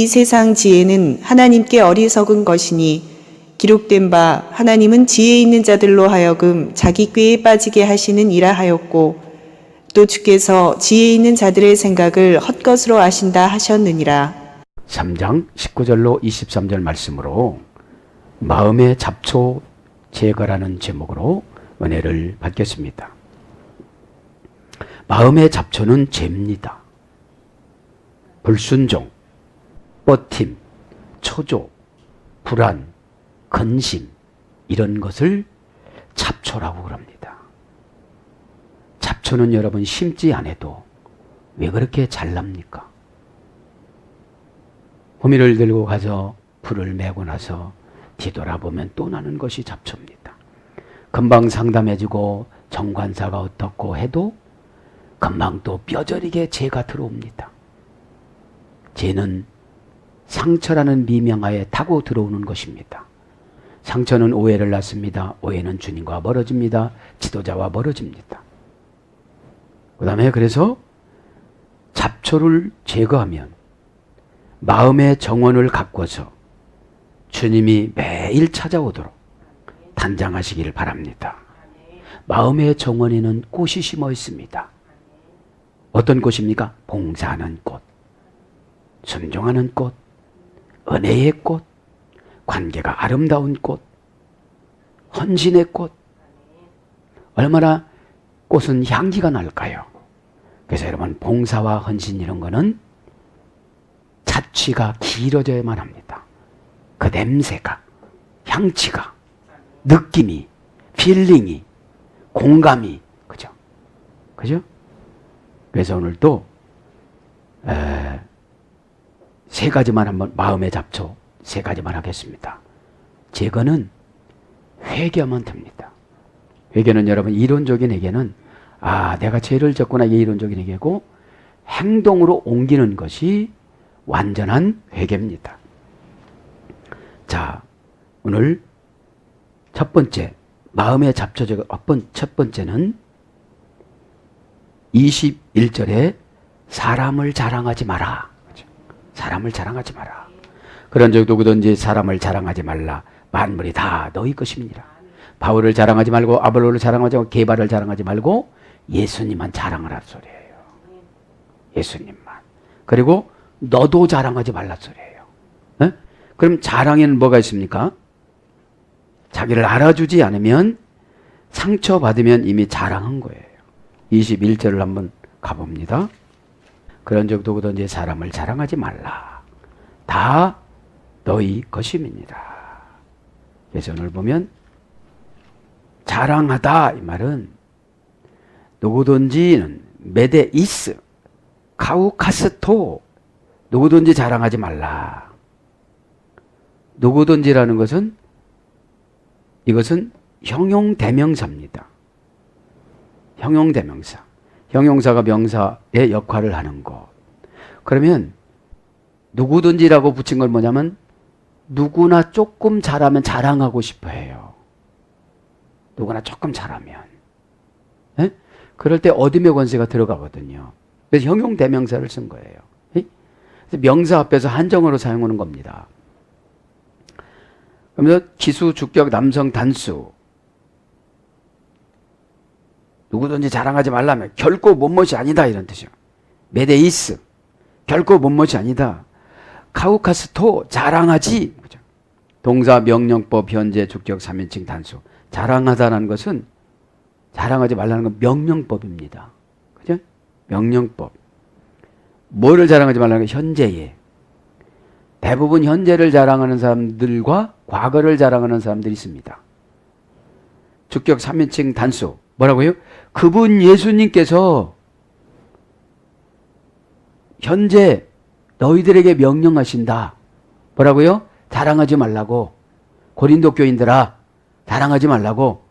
이 세상 지혜는 하나님께 어리석은 것이니 기록된 바 하나님은 지혜 있는 자들로 하여금 자기 꾀에 빠지게 하시는 이라 하였고 또 주께서 지혜 있는 자들의 생각을 헛것으로 아신다 하셨느니라. 3장 19절로 23절 말씀으로 마음의 잡초 제거라는 제목으로 은혜를 받겠습니다. 마음의 잡초는 죄입니다. 불순종, 버팀, 초조, 불안, 근심 이런 것을 잡초라고 그럽니다. 잡초는 여러분 심지 않아도 왜 그렇게 잘 납니까? 호미를 들고 가서 불을 메고 나서 뒤돌아보면 또 나는 것이 잡초입니다. 금방 상담해주고 정관사가 어떻고 해도 금방 또 뼈저리게 죄가 들어옵니다. 죄는 상처라는 미명하에 타고 들어오는 것입니다. 상처는 오해를 낳습니다. 오해는 주님과 멀어집니다. 지도자와 멀어집니다. 그 다음에 그래서 잡초를 제거하면 마음의 정원을 가꿔서 주님이 매일 찾아오도록 단장하시기를 바랍니다. 마음의 정원에는 꽃이 심어 있습니다. 어떤 꽃입니까? 봉사하는 꽃, 순종하는 꽃, 은혜의 꽃, 관계가 아름다운 꽃, 헌신의 꽃. 얼마나 꽃은 향기가 날까요? 그래서 여러분 봉사와 헌신 이런 거는 자취가 길어져야만 합니다. 그 냄새가, 향취가, 느낌이, 필링이, 공감이, 그죠? 그죠? 그래서 오늘 또 세 가지만 한번 마음의 잡초 세 가지만 하겠습니다. 제거는 회개하면 됩니다. 회개는 여러분 이론적인 회개는 내가 죄를 졌구나 이게 이론적인 회개고 행동으로 옮기는 것이 완전한 회개입니다. 자, 오늘 첫 번째 마음의 잡초 제거 첫 번째는 21절에 사람을 자랑하지 마라. 사람을 자랑하지 마라. 그런 적 누구든지 사람을 자랑하지 말라. 만물이 다 너희 것입니다. 바울을 자랑하지 말고 아볼로를 자랑하지 말고 게바를 자랑하지 말고 예수님만 자랑하라 소리예요. 예수님만. 그리고 너도 자랑하지 말라 소리예요. 네? 그럼 자랑에는 뭐가 있습니까? 자기를 알아주지 않으면 상처받으면 이미 자랑한 거예요. 21절을 한번 가봅니다. 그런 적 누구든지 사람을 자랑하지 말라. 다 너희 것임이니라. 그래서 오늘 보면 자랑하다 이 말은 누구든지는 메데이스 카우카스토 누구든지 자랑하지 말라. 누구든지라는 것은 이것은 형용대명사입니다. 형용대명사. 형용사가 명사의 역할을 하는 것. 그러면 누구든지라고 붙인 건 뭐냐면 누구나 조금 잘하면 자랑하고 싶어 해요. 누구나 조금 잘하면. 네? 그럴 때 어둠의 권세가 들어가거든요. 그래서 형용대명사를 쓴 거예요. 네? 그래서 명사 앞에서 한정어로 사용하는 겁니다. 그러면서 기수, 주격, 남성, 단수. 누구든지 자랑하지 말라면 결코 못못이 아니다 이런 뜻이요. 메데이스 결코 못못이 아니다. 카우카스토 자랑하지. 그죠? 동사, 명령법, 현재, 주격, 3인칭, 단수. 자랑하다라는 것은 자랑하지 말라는 건 명령법입니다. 그죠? 명령법. 뭐를 자랑하지 말라는 건 현재에. 대부분 현재를 자랑하는 사람들과 과거를 자랑하는 사람들이 있습니다. 주격 3인칭 단수. 뭐라고요? 그분 예수님께서 현재 너희들에게 명령하신다. 뭐라고요? 자랑하지 말라고. 고린도 교인들아 자랑하지 말라고.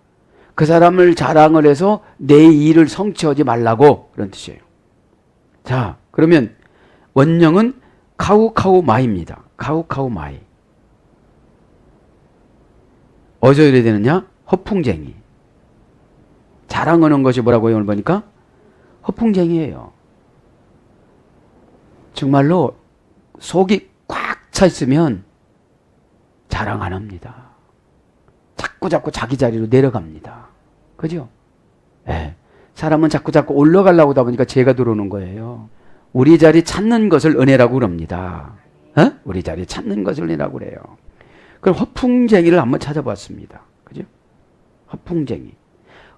그 사람을 자랑을 해서 내 일을 성취하지 말라고 그런 뜻이에요. 자, 그러면 원형은 카우카우마이입니다. 카우카우마이. 어디서 이래야 되느냐? 허풍쟁이. 자랑하는 것이 뭐라고요? 오늘 보니까 허풍쟁이에요. 정말로 속이 꽉 차 있으면 자랑 안 합니다. 자꾸 자기 자리로 내려갑니다. 그죠? 네. 사람은 자꾸 올라가려고 하다 보니까 죄가 들어오는 거예요. 우리 자리 찾는 것을 은혜라고 그럽니다. 우리 자리 찾는 것을 은혜라고 그래요. 그럼 허풍쟁이를 한번 찾아봤습니다. 그죠?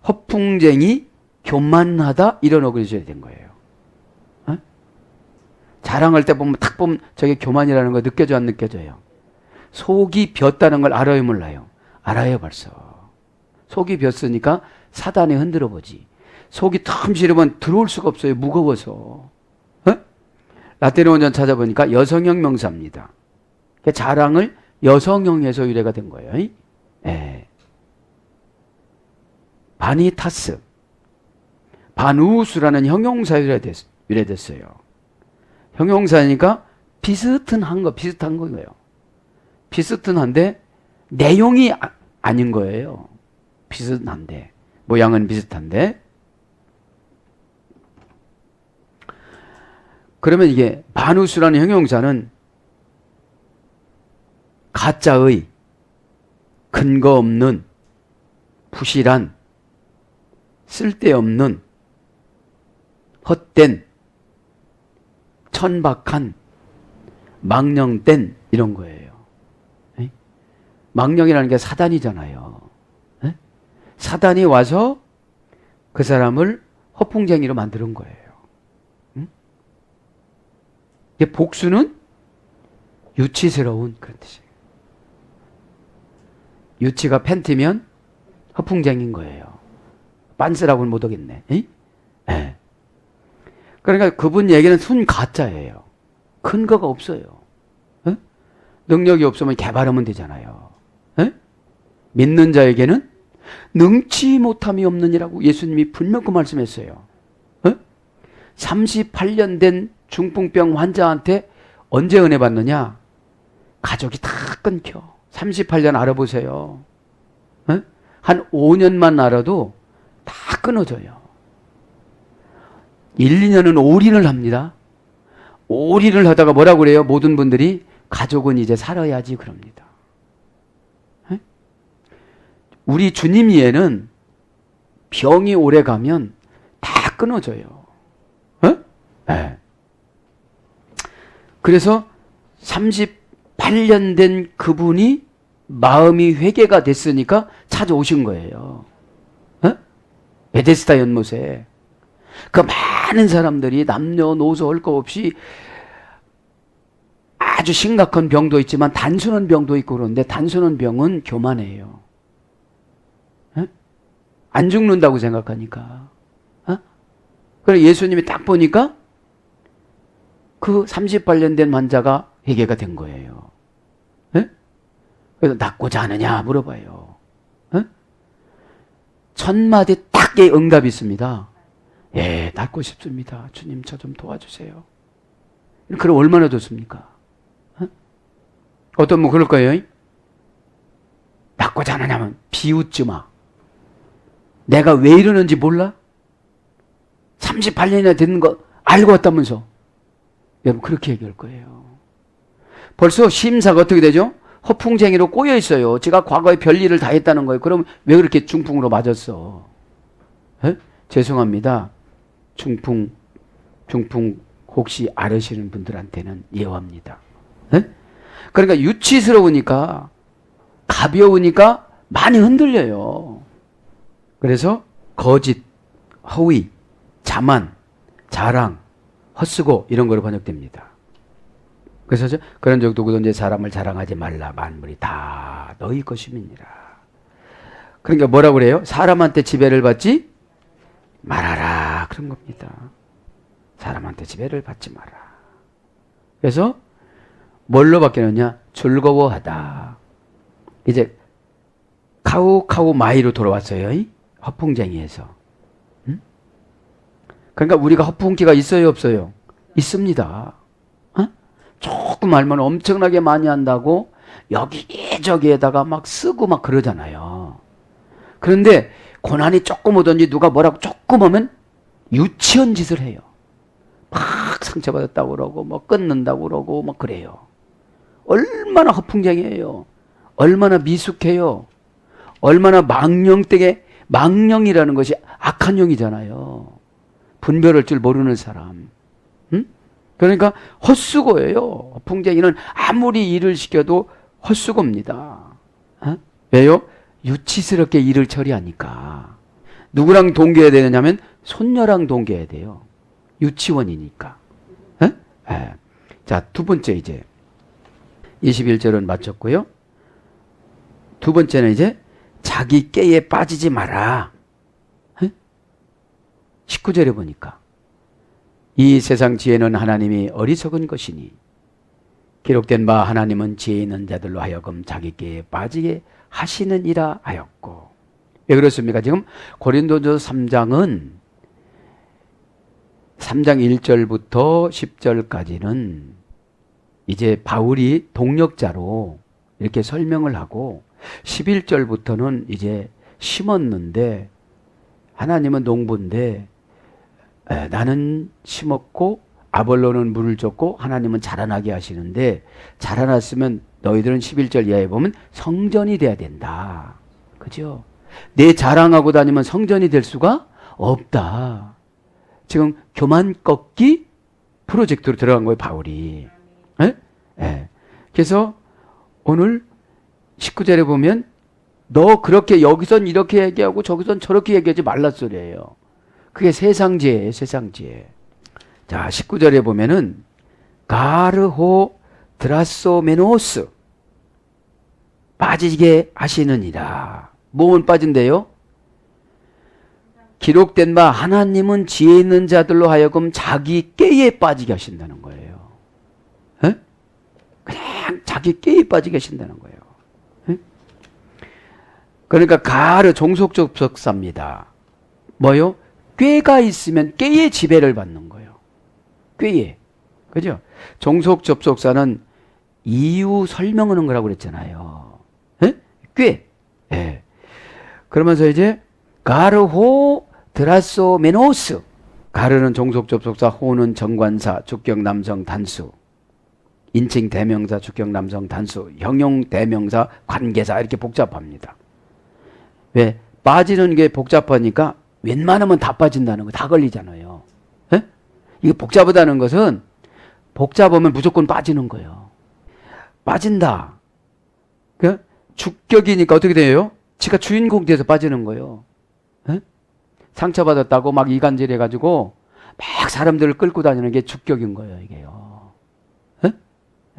허풍쟁이, 교만하다, 이런 어근이 있어야 된 거예요. 자랑할 때 보면 딱 보면 저게 교만이라는 거 느껴져, 안 느껴져요? 속이 비었다는 걸 알아요, 몰라요? 알아요, 벌써. 속이 비었으니까 사단이 흔들어 보지. 속이 텀 시르면 들어올 수가 없어요. 무거워서. 라틴어 원전 찾아보니까 여성형 명사입니다. 자랑을 여성형에서 유래가 된 거예요. 예. 바니타스, 바누스라는 형용사 유래됐어요. 형용사니까 비슷한 거예요. 비슷한데 내용이 아닌 거예요. 비슷한데 모양은 비슷한데. 그러면 이게 바누스라는 형용사는 가짜의, 근거 없는, 부실한, 쓸데없는, 헛된, 천박한, 망령된, 이런 거예요. 망령이라는 게 사단이잖아요. 사단이 와서 그 사람을 허풍쟁이로 만드는 거예요. 복수는 유치스러운 그런 뜻이에요. 유치가 팬티면 허풍쟁이인 거예요. 빤스라고는 못 하겠네. 네. 그러니까 그분 얘기는 순 가짜예요. 근거가 없어요. 능력이 없으면 개발하면 되잖아요. 믿는 자에게는 능치 못함이 없느니라고 예수님이 분명 그 말씀했어요. 38년 된 중풍병 환자한테 언제 은혜 받느냐? 가족이 다 끊겨. 38년 알아보세요. 한 5년만 알아도 다 끊어져요. 1, 2년은 올인을 합니다. 올인을 하다가 뭐라고 그래요? 모든 분들이 가족은 이제 살아야지 그럽니다. 우리 주님 이해는 병이 오래 가면 다 끊어져요. 네. 그래서 38년 된 그분이 마음이 회개가 됐으니까 찾아오신 거예요. 베데스다 연못에. 그 많은 사람들이 남녀노소 할 것 없이 아주 심각한 병도 있지만 단순한 병도 있고 그런데 단순한 병은 교만해요. 안 죽는다고 생각하니까. 그래서 예수님이 딱 보니까 그 38년 된 환자가 회개가 된 거예요. 그래서 낫고자 하느냐 물어봐요. 첫 마디 딱 응답이 있습니다. 예, 낫고 싶습니다. 주님 저 좀 도와주세요. 그럼 얼마나 좋습니까? 어떤 분 그럴 거예요. 낫고자 하느냐면 비웃지 마. 내가 왜 이러는지 몰라? 38년이나 되는 거 알고 왔다면서. 여러분 그렇게 얘기할 거예요. 벌써 심사가 어떻게 되죠? 허풍쟁이로 꼬여 있어요. 제가 과거에 별일을 다 했다는 거예요. 그럼 왜 그렇게 중풍으로 맞았어? 죄송합니다. 중풍 혹시 앓으시는 분들한테는 예화입니다. 그러니까 유치스러우니까 가벼우니까 많이 흔들려요. 그래서 거짓, 허위, 자만, 자랑, 헛쓰고 이런 거로 번역됩니다. 그래서 그런 적도 그런데 사람을 자랑하지 말라. 만물이 다 너희 것임이니라. 그러니까 뭐라고 그래요? 사람한테 지배를 받지 말아라. 그런 겁니다. 사람한테 지배를 받지 마라. 그래서 뭘로 바뀌느냐? 즐거워하다. 이제 카우 마이로 돌아왔어요. 허풍쟁이에서. 그러니까 우리가 허풍기가 있어요, 없어요? 있습니다. 조금 알면 엄청나게 많이 한다고 여기저기에다가 막 쓰고 막 그러잖아요. 그런데 고난이 조금 오든지 누가 뭐라고 조금 하면 유치한 짓을 해요. 막 상처받았다고 그러고 뭐 끊는다고 그러고 막 그래요. 얼마나 허풍쟁이에요. 얼마나 미숙해요. 얼마나 망령되게, 망령이라는 것이 악한 영이잖아요. 분별할 줄 모르는 사람. 응? 그러니까 헛수고예요. 허풍쟁이는 아무리 일을 시켜도 헛수고입니다. 어? 왜요? 유치스럽게 일을 처리하니까. 누구랑 동교해야 되느냐면 손녀랑 동교해야 돼요. 유치원이니까. 에? 에. 자, 두 번째 이제 21절은 마쳤고요. 두 번째는 이제 자기 깨에 빠지지 마라. 에? 19절에 보니까 이 세상 지혜는 하나님이 어리석은 것이니 기록된 바 하나님은 지혜 있는 자들로 하여금 자기 깨에 빠지게 하시느니라 하였고. 왜 그렇습니까? 지금 고린도전서 3장은 3장 1절부터 10절까지는 이제 바울이 동력자로 이렇게 설명을 하고 11절부터는 이제 심었는데 하나님은 농부인데 나는 심었고 아볼로는 물을 줬고 하나님은 자라나게 하시는데 자라났으면 너희들은 11절 이하에 보면 성전이 돼야 된다. 그죠? 내 자랑하고 다니면 성전이 될 수가 없다. 지금 교만 꺾기 프로젝트로 들어간 거예요, 바울이. 예? 예. 그래서 오늘 19절에 보면 너 그렇게 여기선 이렇게 얘기하고 저기선 저렇게 얘기하지 말라 소리예요. 그게 세상지혜예요, 세상지혜. 자, 19절에 보면은 가르호 드라소메노스 빠지게 하시느니라. 뭐는 빠진대요? 기록된 바 하나님은 지혜 있는 자들로 하여금 자기 깨에 빠지게 하신다는 거예요. 에? 그냥 자기 깨에 빠지게 하신다는 거예요. 에? 그러니까 가르 종속접속사입니다. 뭐요? 꾀가 있으면 꾀의 지배를 받는 거예요. 꾀에. 그죠? 종속접속사는 이유 설명하는 거라고 그랬잖아요. 에? 꾀. 예. 그러면서 이제 가르호 드라소메노스. 가르는 종속접속사, 호는 정관사, 주격 남성 단수, 인칭 대명사, 주격 남성 단수, 형용 대명사, 관계사 이렇게 복잡합니다. 왜? 빠지는 게 복잡하니까 웬만하면 다 빠진다는 거, 다 걸리잖아요. 에? 이게 복잡하다는 것은 복잡하면 무조건 빠지는 거예요. 빠진다. 그 주격이니까 어떻게 돼요? 지가 주인공 돼서 빠지는 거예요. 에? 상처받았다고 막 이간질 해가지고 막 사람들을 끌고 다니는 게 주격인 거예요, 이게요. 에?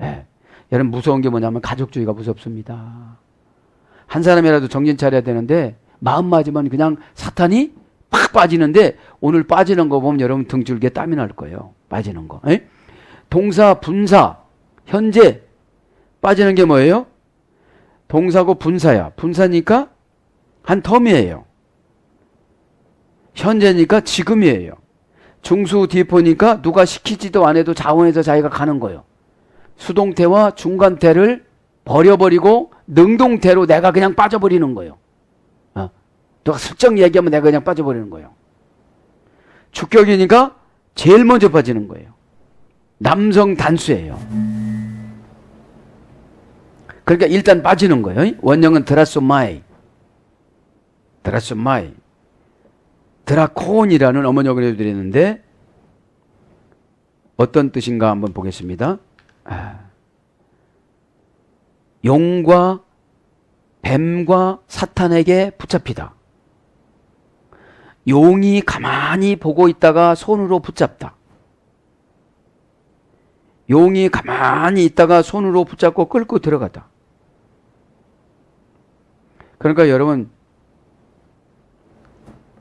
에. 여러분 무서운 게 뭐냐면 가족주의가 무섭습니다. 한 사람이라도 정신 차려야 되는데 마음 맞으면 그냥 사탄이 팍 빠지는데 오늘 빠지는 거 보면 여러분 등줄기에 땀이 날 거예요. 빠지는 거. 에? 동사, 분사, 현재 빠지는 게 뭐예요? 동사고 분사야. 분사니까 한 텀이에요. 현재니까 지금이에요. 중수 디포니까 누가 시키지도 안 해도 자원해서 자기가 가는 거예요. 수동태와 중간태를 버려버리고 능동태로 내가 그냥 빠져버리는 거예요. 누가 슬쩍 얘기하면 내가 그냥 빠져버리는 거예요. 주격이니까 제일 먼저 빠지는 거예요. 남성 단수예요. 그러니까 일단 빠지는 거예요. 원형은 드라소마이. 드라소마이. 드라콘이라는 어머니역을 해드리는데 어떤 뜻인가 한번 보겠습니다. 용과 뱀과 사탄에게 붙잡히다. 용이 가만히 보고 있다가 손으로 붙잡다. 용이 가만히 있다가 손으로 붙잡고 끌고 들어가다. 그러니까 여러분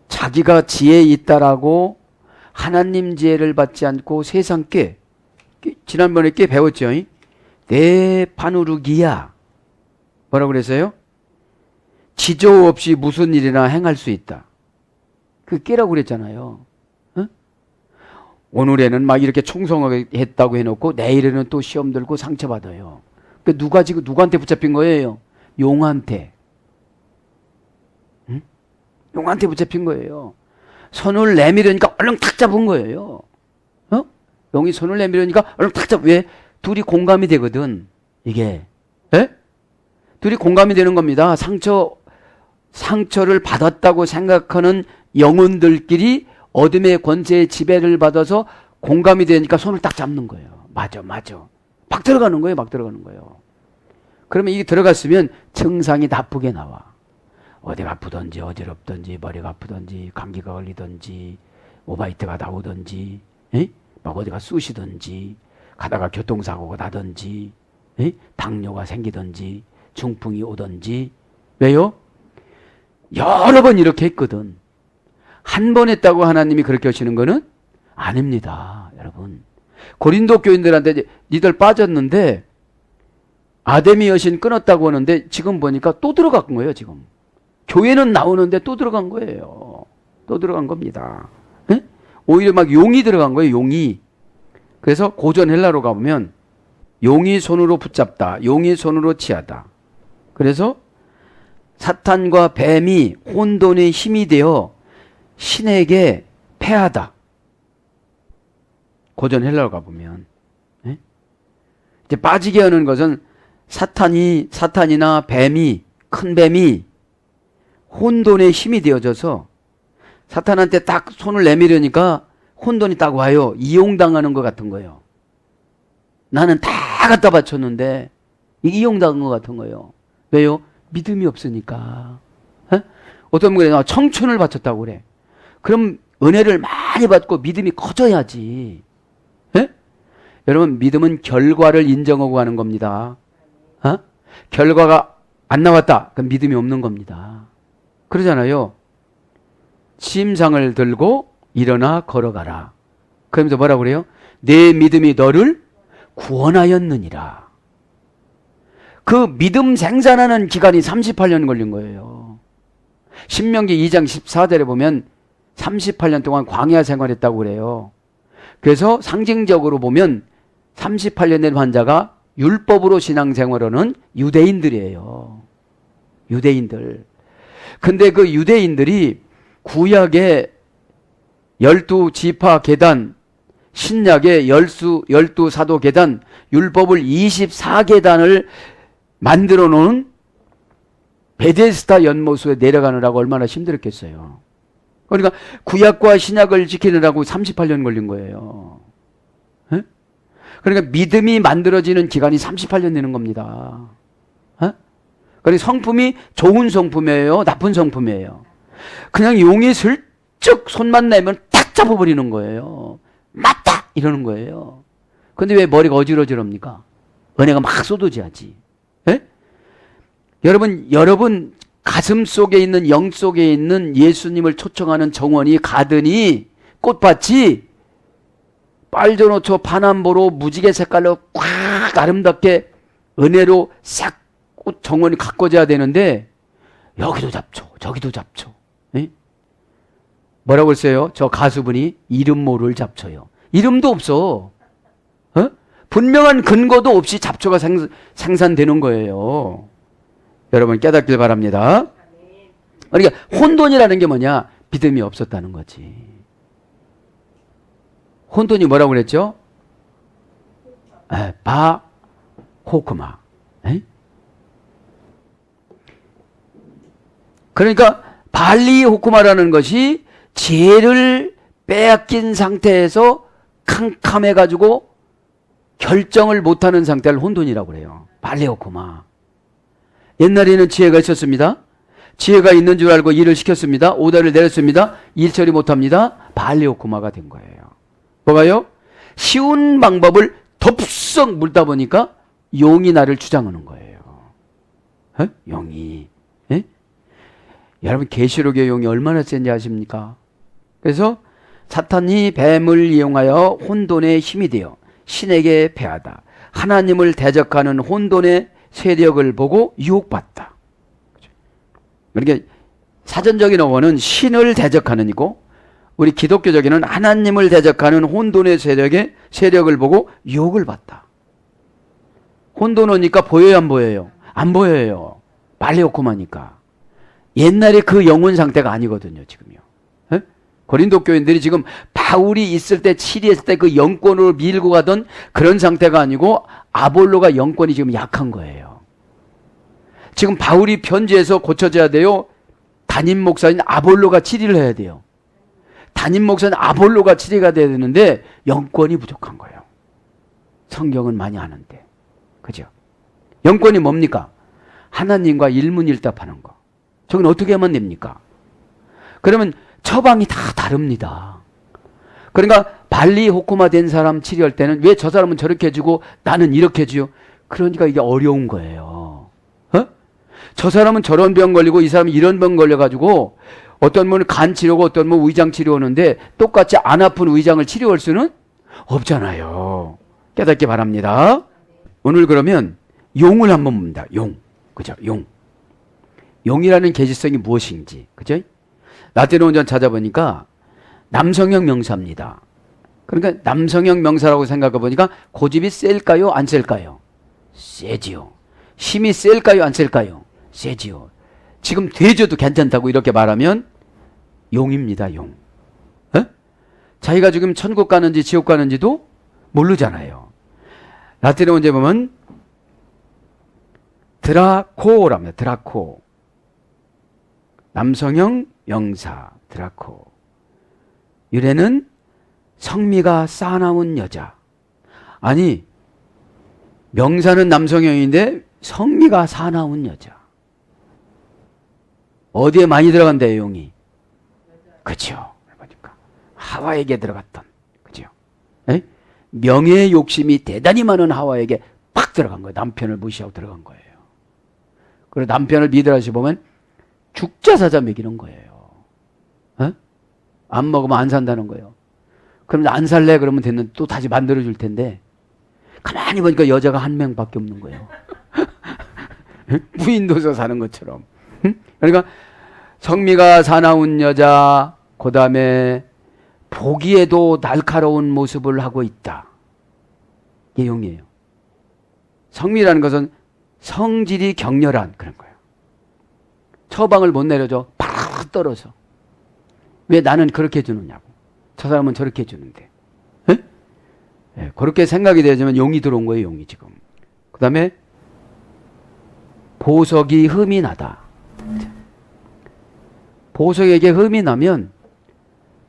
자기가 지혜 있다라고 하나님 지혜를 받지 않고 세상 께 지난번에 꽤 배웠죠. 내 파누르기야. 뭐라고 그랬어요? 지조 없이 무슨 일이나 행할 수 있다. 그 깨라고 그랬잖아요. 어? 오늘에는 막 이렇게 충성하게 했다고 해놓고 내일에는 또 시험 들고 상처받아요. 그 누가 지금 누구한테 붙잡힌 거예요? 용한테. 응? 용한테 붙잡힌 거예요. 손을 내밀으니까 얼른 탁 잡은 거예요. 어? 용이 손을 내밀으니까 얼른 탁 잡. 왜? 둘이 공감이 되거든. 이게. 예? 둘이 공감이 되는 겁니다. 상처를 받았다고 생각하는 영혼들끼리 어둠의 권세의 지배를 받아서 공감이 되니까 손을 딱 잡는 거예요. 맞아. 막 들어가는 거예요. 그러면 이게 들어갔으면 증상이 나쁘게 나와. 어디가 아프든지 어지럽든지 머리가 아프든지 감기가 걸리든지 오바이트가 나오든지 막 어디가 쑤시든지 가다가 교통사고가 나든지 당뇨가 생기든지 중풍이 오든지. 왜요? 여러 번 이렇게 했거든. 한 번 했다고 하나님이 그렇게 하시는 거는 아닙니다. 여러분, 고린도 교인들한테 니들 빠졌는데 아데미 여신 끊었다고 하는데 지금 보니까 또 들어간 거예요. 지금 교회는 나오는데 또 들어간 거예요. 또 들어간 겁니다. 에? 오히려 막 용이 들어간 거예요. 용이. 그래서 고전 헬라로 가보면 용이 손으로 붙잡다, 용이 손으로 취하다. 그래서 사탄과 뱀이 혼돈의 힘이 되어 신에게 패하다. 고전 헬라로 가보면. 예? 이제 빠지게 하는 것은 사탄이나 뱀이, 큰 뱀이 혼돈의 힘이 되어져서 사탄한테 딱 손을 내밀으니까 혼돈이 딱 와요. 이용당하는 것 같은 거예요. 나는 다 갖다 바쳤는데 이용당한 것 같은 거예요. 왜요? 믿음이 없으니까. 어떤 분이 그래, 청춘을 바쳤다고 그래. 그럼 은혜를 많이 받고 믿음이 커져야지. 에? 여러분, 믿음은 결과를 인정하고 하는 겁니다. 결과가 안 나왔다. 그럼 믿음이 없는 겁니다. 그러잖아요. 침상을 들고 일어나 걸어가라. 그러면서 뭐라고 그래요? 내 믿음이 너를 구원하였느니라. 그 믿음 생산하는 기간이 38년 걸린 거예요. 신명기 2장 14절에 보면 38년 동안 광야 생활했다고 그래요. 그래서 상징적으로 보면 38년 된 환자가 율법으로 신앙생활하는 유대인들이에요. 유대인들. 근데 그 유대인들이 구약의 12지파 계단, 신약의 12사도 계단, 율법을 24계단을 만들어 놓은 베데스다 연못에 내려가느라고 얼마나 힘들었겠어요. 그러니까 구약과 신약을 지키느라고 38년 걸린 거예요. 에? 그러니까 믿음이 만들어지는 기간이 38년 되는 겁니다. 그러니까 성품이 좋은 성품이에요? 나쁜 성품이에요? 그냥 용이 슬쩍 손만 내면 탁 잡아버리는 거예요. 맞다! 이러는 거예요. 근데 왜 머리가 어지러지럽니까? 은혜가 막 쏟아져야지. 여러분 가슴 속에 있는, 영 속에 있는 예수님을 초청하는 정원이, 가든이, 꽃밭이 빨주노초 파남보로 무지개 색깔로 꽉 아름답게 은혜로 싹 꽃 정원이 가꿔져야 되는데 여기도 잡초 저기도 잡초. 뭐라고 했어요? 저 가수분이 이름 모를 잡초요. 이름도 없어. 분명한 근거도 없이 잡초가 생산되는 거예요. 여러분 깨닫길 바랍니다. 그러니까 혼돈이라는 게 뭐냐? 믿음이 없었다는 거지. 혼돈이 뭐라고 그랬죠? 호크마. 그러니까 발리 호크마라는 것이 지혜를 빼앗긴 상태에서 캄캄해가지고 결정을 못하는 상태를 혼돈이라고 그래요. 발리 호크마. 옛날에는 지혜가 있었습니다. 지혜가 있는 줄 알고 일을 시켰습니다. 오다를 내렸습니다. 일 처리 못합니다. 발리 호크마가 된 거예요. 뭐가요? 쉬운 방법을 덥석 물다 보니까 용이 나를 주장하는 거예요. 용이. 여러분 계시록의 용이 얼마나 센지 아십니까? 그래서 사탄이 뱀을 이용하여 혼돈의 힘이 되어 신에게 패하다. 하나님을 대적하는 혼돈의 세력을 보고 유혹받다. 그러니까 사전적인 어원은 신을 대적하는 이고 우리 기독교적인은 하나님을 대적하는 혼돈의 세력을 보고 유혹을 받다. 혼돈 오니까 보여요, 안 보여요? 안 보여요. 빨리 오고마니까. 옛날에 그 영혼 상태가 아니거든요, 지금요. 고린도 교인들이 지금 바울이 있을 때 치리했을 때 그 영권으로 밀고 가던 그런 상태가 아니고 아볼로가 영권이 지금 약한 거예요. 지금 바울이 편지해서 고쳐져야 돼요. 담임 목사인 아볼로가 치리를 해야 돼요. 담임 목사인 아볼로가 치리가 돼야 되는데 영권이 부족한 거예요. 성경은 많이 아는데. 그죠? 영권이 뭡니까? 하나님과 일문일답하는 거. 저건 어떻게 하면 됩니까? 그러면 처방이 다 다릅니다. 그러니까 발리 호코마 된 사람 치료할 때는 왜 저 사람은 저렇게 해주고 나는 이렇게 해줘요? 그러니까 이게 어려운 거예요. 어? 저 사람은 저런 병 걸리고 이 사람은 이런 병 걸려가지고 어떤 분은 간 치료고 어떤 분은 의장 치료하는데 똑같이 안 아픈 의장을 치료할 수는 없잖아요. 깨닫기 바랍니다. 오늘 그러면 용을 한번 봅니다. 용. 그죠? 용. 용이라는 계시성이 무엇인지. 그죠? 라틴어 원전 찾아보니까 남성형 명사입니다. 그러니까 남성형 명사라고 생각해 보니까 고집이 셀까요? 안 셀까요? 세지요. 힘이 셀까요? 안 셀까요? 세지요. 지금 돼져도 괜찮다고 이렇게 말하면 용입니다. 용. 에? 자기가 지금 천국 가는지 지옥 가는지도 모르잖아요. 라틴어 원제 보면 드라코랍니다. 드라코. 남성형 명사 드라코. 유래는 성미가 싸나운 여자. 아니 명사는 남성형인데 성미가 싸나운 여자. 어디에 많이 들어간대요, 용이? 그렇죠. 그러니까 하와에게 들어갔던. 그렇죠. 명예의 욕심이 대단히 많은 하와에게 팍 들어간 거예요. 남편을 무시하고 들어간 거예요. 그리고 남편을 미드라시 보면 죽자사자 먹이는 거예요. 안 먹으면 안 산다는 거예요. 그럼 안 살래? 그러면 됐는데 또 다시 만들어줄 텐데 가만히 보니까 여자가 한 명밖에 없는 거예요. 무인도에서 사는 것처럼. 그러니까 성미가 사나운 여자, 그 다음에 보기에도 날카로운 모습을 하고 있다. 이게 용이에요. 성미라는 것은 성질이 격렬한 그런 거예요. 처방을 못 내려줘. 팍 떨어져. 왜 나는 그렇게 해주느냐고. 저 사람은 저렇게 해주는데. 네, 그렇게 생각이 되지만 용이 들어온 거예요. 용이 지금. 그 다음에 보석이 흠이 나다. 보석에게 흠이 나면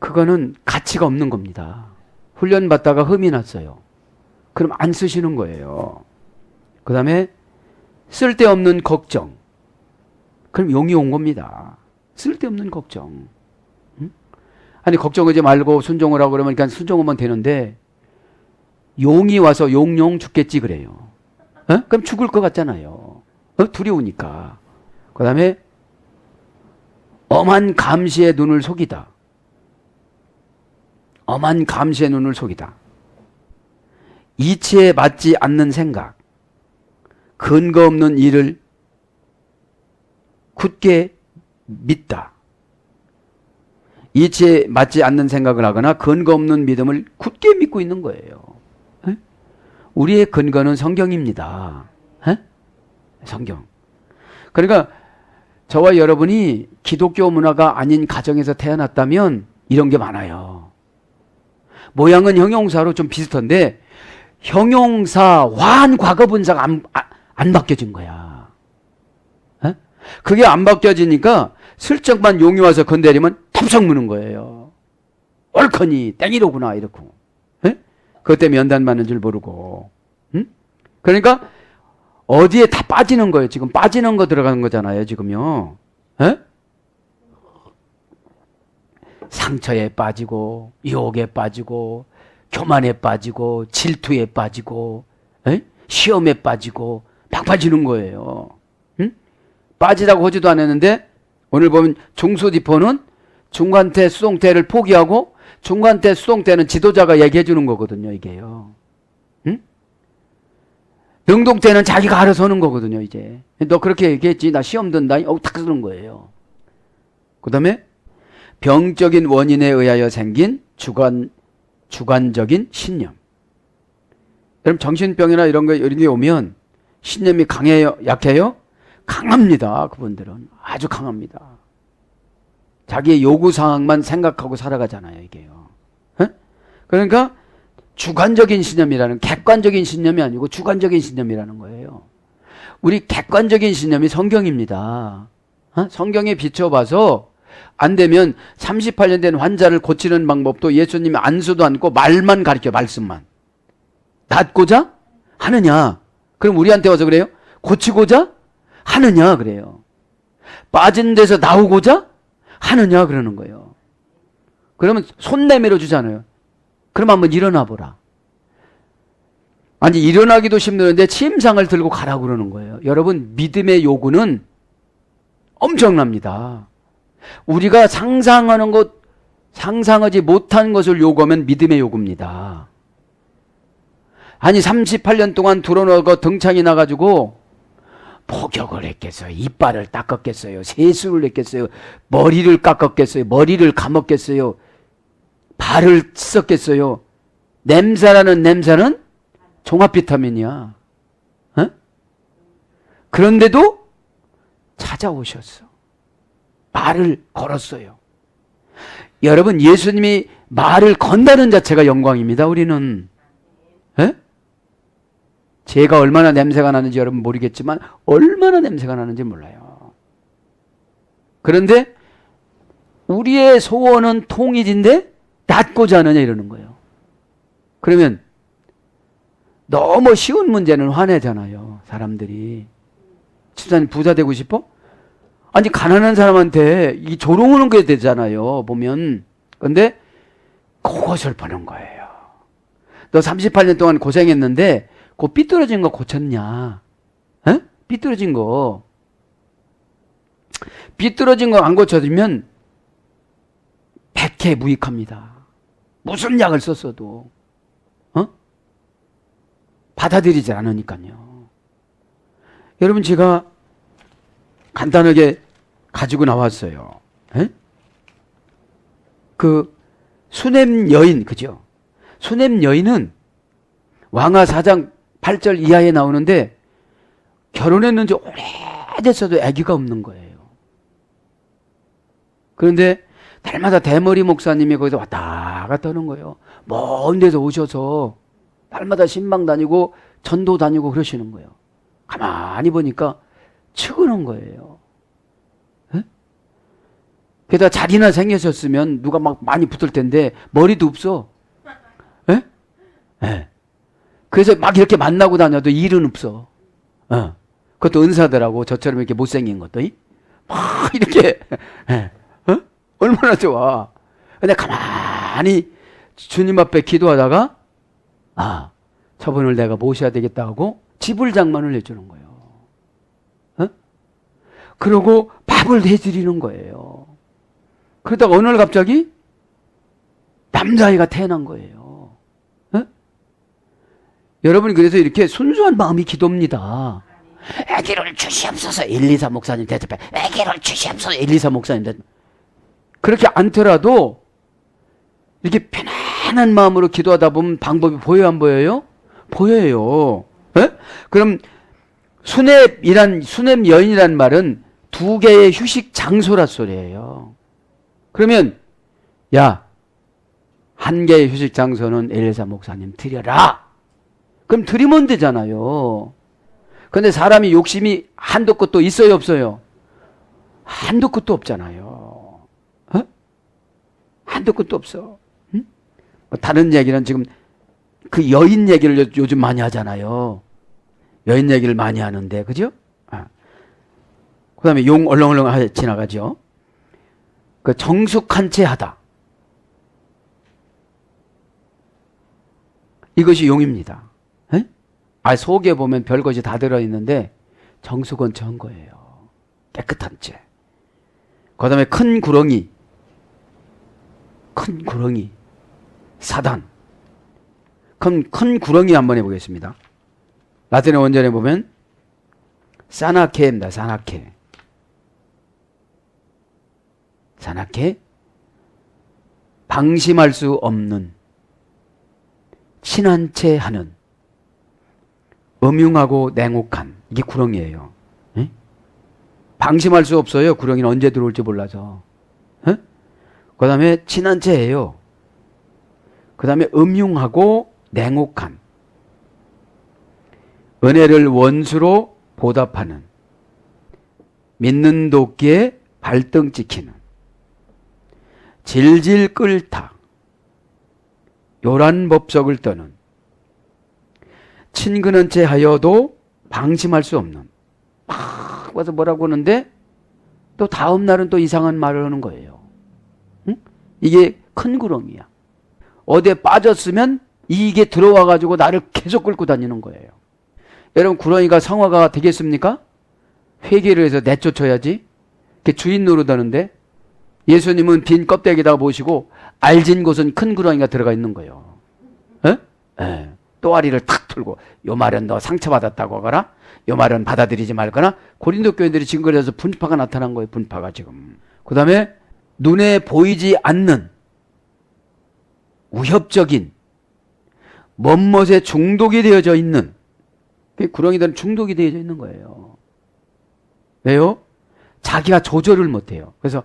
그거는 가치가 없는 겁니다. 훈련받다가 흠이 났어요. 그럼 안 쓰시는 거예요. 그 다음에 쓸데없는 걱정. 그럼 용이 온 겁니다. 쓸데없는 걱정. 아니 걱정하지 말고 순종을 하고 그러면 그냥 순종하면 되는데 용이 와서 용용 죽겠지 그래요. 그럼 죽을 것 같잖아요. 두려우니까. 그 다음에 엄한 감시의 눈을 속이다. 엄한 감시의 눈을 속이다. 이치에 맞지 않는 생각. 근거 없는 일을 굳게 믿다. 이치에 맞지 않는 생각을 하거나 근거 없는 믿음을 굳게 믿고 있는 거예요. 우리의 근거는 성경입니다. 성경. 그러니까 저와 여러분이 기독교 문화가 아닌 가정에서 태어났다면 이런 게 많아요. 모양은 형용사로 좀 비슷한데 형용사 완 과거 분사가 안 바뀌어진 거야. 그게 안 바뀌어지니까 슬쩍만 용이 와서 건드리면 덥석 무는 거예요. 옳거니 땡이로구나 이렇고. 그것 때문에 연단 맞는 줄 모르고. 그러니까 어디에 다 빠지는 거예요. 지금 빠지는 거 들어가는 거잖아요. 지금요. 상처에 빠지고 유혹에 빠지고 교만에 빠지고 질투에 빠지고 시험에 빠지고 막 빠지는 거예요. 빠지라고 하지도 않았는데 오늘 보면 중수디포는 중간태 수동태를 포기하고 중간태 수동태는 지도자가 얘기해 주는 거거든요. 이게요. 능동태는 자기가 알아서 하는 거거든요. 이제 너 그렇게 얘기했지 나 시험 든다. 탁 쓰는 거예요. 그 다음에 병적인 원인에 의하여 생긴 주관적인 신념. 여러분 정신병이나 이런 게 오면 신념이 강해요? 약해요? 강합니다. 그분들은 아주 강합니다. 자기의 요구사항만 생각하고 살아가잖아요, 이게요. 에? 그러니까 주관적인 신념이라는, 객관적인 신념이 아니고 주관적인 신념이라는 거예요. 우리 객관적인 신념이 성경입니다. 성경에 비춰봐서 안 되면 38년 된 환자를 고치는 방법도 예수님이 안수도 않고 말만 가르쳐, 말씀만. 낫고자 하느냐? 그럼 우리한테 와서 그래요? 고치고자 하느냐? 그래요. 빠진 데서 나오고자 하느냐? 그러는 거예요. 그러면 손 내밀어 주잖아요. 그럼 한번 일어나 보라. 아니, 일어나기도 힘드는데 침상을 들고 가라고 그러는 거예요. 여러분, 믿음의 요구는 엄청납니다. 우리가 상상하는 것, 상상하지 못한 것을 요구하면 믿음의 요구입니다. 아니, 38년 동안 들어놓고 등창이 나가지고 목욕을 했겠어요? 이빨을 닦았겠어요? 세수를 했겠어요? 머리를 깎았겠어요? 머리를 감았겠어요? 발을 씻었겠어요? 냄새라는 냄새는 종합 비타민이야. 어? 그런데도 찾아오셨어. 말을 걸었어요. 여러분, 예수님이 말을 건다는 자체가 영광입니다. 우리는. 에? 제가 얼마나 냄새가 나는지 여러분 모르겠지만 얼마나 냄새가 나는지 몰라요. 그런데 우리의 소원은 통일인데 낫고자 하느냐 이러는 거예요. 그러면 너무 쉬운 문제는 화내잖아요, 사람들이. 집사님 부자 되고 싶어? 아니, 가난한 사람한테 이 조롱하는 게 되잖아요, 보면. 근데 그것을 보는 거예요. 너 38년 동안 고생했는데 그 삐뚤어진 거 고쳤냐? 에? 삐뚤어진 거 안 고쳐지면 백해 무익합니다. 무슨 약을 썼어도 받아들이지 않으니까요. 여러분, 제가 간단하게 가지고 나왔어요. 에? 그 수냄 여인, 그죠? 수냄 여인은 왕하 4장 8절 이하에 나오는데 결혼했는지 오래됐어도 아기가 없는 거예요. 그런데 날마다 대머리 목사님이 거기서 왔다 갔다 하는 거예요. 먼 데서 오셔서 날마다 신방 다니고 전도 다니고 그러시는 거예요. 가만히 보니까 측은한 거예요. 에? 게다가 자리나 생기셨으면 누가 막 많이 붙을 텐데 머리도 없어. 에? 에. 그래서 막 이렇게 만나고 다녀도 일은 없어. 그것도 은사들하고 저처럼 이렇게 못생긴 것도 막 이렇게 얼마나 좋아. 근데 가만히 주님 앞에 기도하다가 저분을 내가 모셔야 되겠다 하고 집을 장만을 해주는 거예요. 그러고 밥을 해드리는 거예요. 그러다가 어느 날 갑자기 남자아이가 태어난 거예요. 여러분, 그래서 이렇게 순수한 마음이 기도입니다. 아기를 주시옵소서. 124 목사님 대접해. 아기를 주시옵소서. 124 목사님 대접해. 그렇게 않더라도 이렇게 편안한 마음으로 기도하다 보면 방법이 보여요, 안 보여요? 보여요. 에? 그럼 수냄 여인이란 말은 두 개의 휴식 장소라 소리예요. 그러면 한 개의 휴식 장소는 124 목사님 드려라. 그럼 드리면 되잖아요. 근데 사람이 욕심이 한도 끝도 있어요, 없어요? 한도 끝도 없잖아요. 한도 끝도 없어. 응? 다른 얘기는 지금 그 여인 얘기를 요즘 많이 하잖아요. 여인 얘기를 많이 하는데, 그죠? 그 다음에 용 얼렁얼렁 지나가죠. 그 정숙한 채 하다. 이것이 용입니다. 속에 보면 별것이 다 들어있는데 정숙은 전 거예요. 깨끗한 채. 그 다음에 큰 구렁이, 사단. 큰 구렁이 한번 해보겠습니다. 라틴어 원전에 보면 사나케입니다. 사나케. 방심할 수 없는, 친한 채 하는, 음흉하고 냉혹한, 이게 구렁이에요. 에? 방심할 수 없어요. 구렁이는 언제 들어올지 몰라서. 에? 그 다음에 친한 체예요. 그 다음에 음흉하고 냉혹한, 은혜를 원수로 보답하는, 믿는 도끼에 발등 찍히는, 질질 끓다, 요란 법석을 떠는, 친근한 채 하여도 방심할 수 없는, 막 와서 뭐라고 하는데 또 다음 날은 또 이상한 말을 하는 거예요. 응? 이게 큰 구렁이야. 어디에 빠졌으면 이게 들어와 가지고 나를 계속 끌고 다니는 거예요. 여러분, 구렁이가 성화가 되겠습니까? 회개를 해서 내쫓아야지. 그게 주인 노릇하는데, 예수님은 빈 껍데기에다가 보시고 알진 곳은 큰 구렁이가 들어가 있는 거예요. 에? 에. 또아리를 탁 틀고, 요 말은 너 상처받았다고 하거나, 요 말은 받아들이지 말거나. 고린도 교인들이 지금 그래서 분파가 나타난 거예요. 분파가 지금. 그 다음에 눈에 보이지 않는 위협적인 멋멋에 중독이 되어져 있는, 구렁이들은 중독이 되어져 있는 거예요. 왜요? 자기가 조절을 못해요. 그래서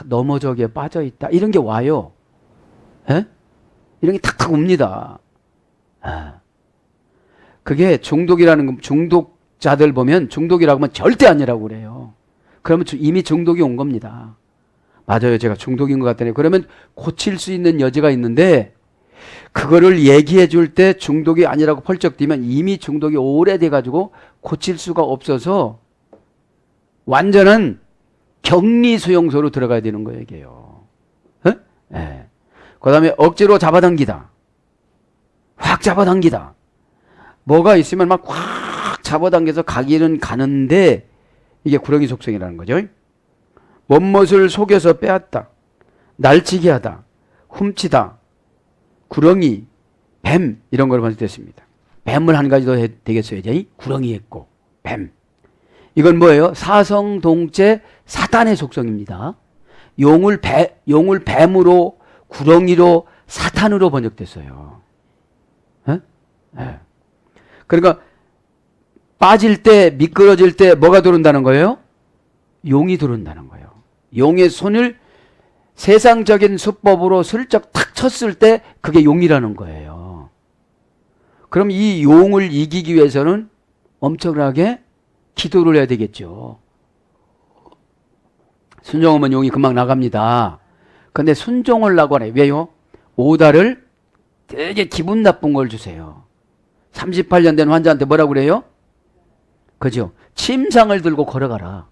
너무 저기에 빠져있다 이런 게 와요. 에? 이런 게 탁탁 옵니다. 그게 중독이라는 건, 중독자들 보면 중독이라고 하면 절대 아니라고 그래요. 그러면 이미 중독이 온 겁니다. 맞아요, 제가 중독인 것 같다네. 그러면 고칠 수 있는 여지가 있는데, 그거를 얘기해 줄 때 중독이 아니라고 펄쩍 뛰면 이미 중독이 오래돼 가지고 고칠 수가 없어서 완전한 격리 수용소로 들어가야 되는 거예요, 이게요. 네. 그 다음에 억지로 잡아당기다. 확 잡아당기다. 뭐가 있으면 막 확 잡아당겨서 가기는 가는데, 이게 구렁이 속성이라는 거죠. 멋멋을 속여서 빼앗다, 날치기 하다, 훔치다, 구렁이, 뱀, 이런 걸 번역됐습니다. 뱀을 한 가지 더 되겠어요. 이제 구렁이 했고 뱀. 이건 뭐예요? 사성동체 사탄의 속성입니다. 용을 뱀으로, 구렁이로, 사탄으로 번역됐어요. 에? 에. 그러니까 빠질 때, 미끄러질 때 뭐가 들어온다는 거예요? 용이 들어온다는 거예요. 용의 손을 세상적인 수법으로 슬쩍 탁 쳤을 때 그게 용이라는 거예요. 그럼 이 용을 이기기 위해서는 엄청나게 기도를 해야 되겠죠. 순종하면 용이 금방 나갑니다. 근데 순종을 하고 하네. 왜요? 오다를 되게 기분 나쁜 걸 주세요. 38년 된 환자한테 뭐라고 그래요? 그죠? 침상을 들고 걸어가라.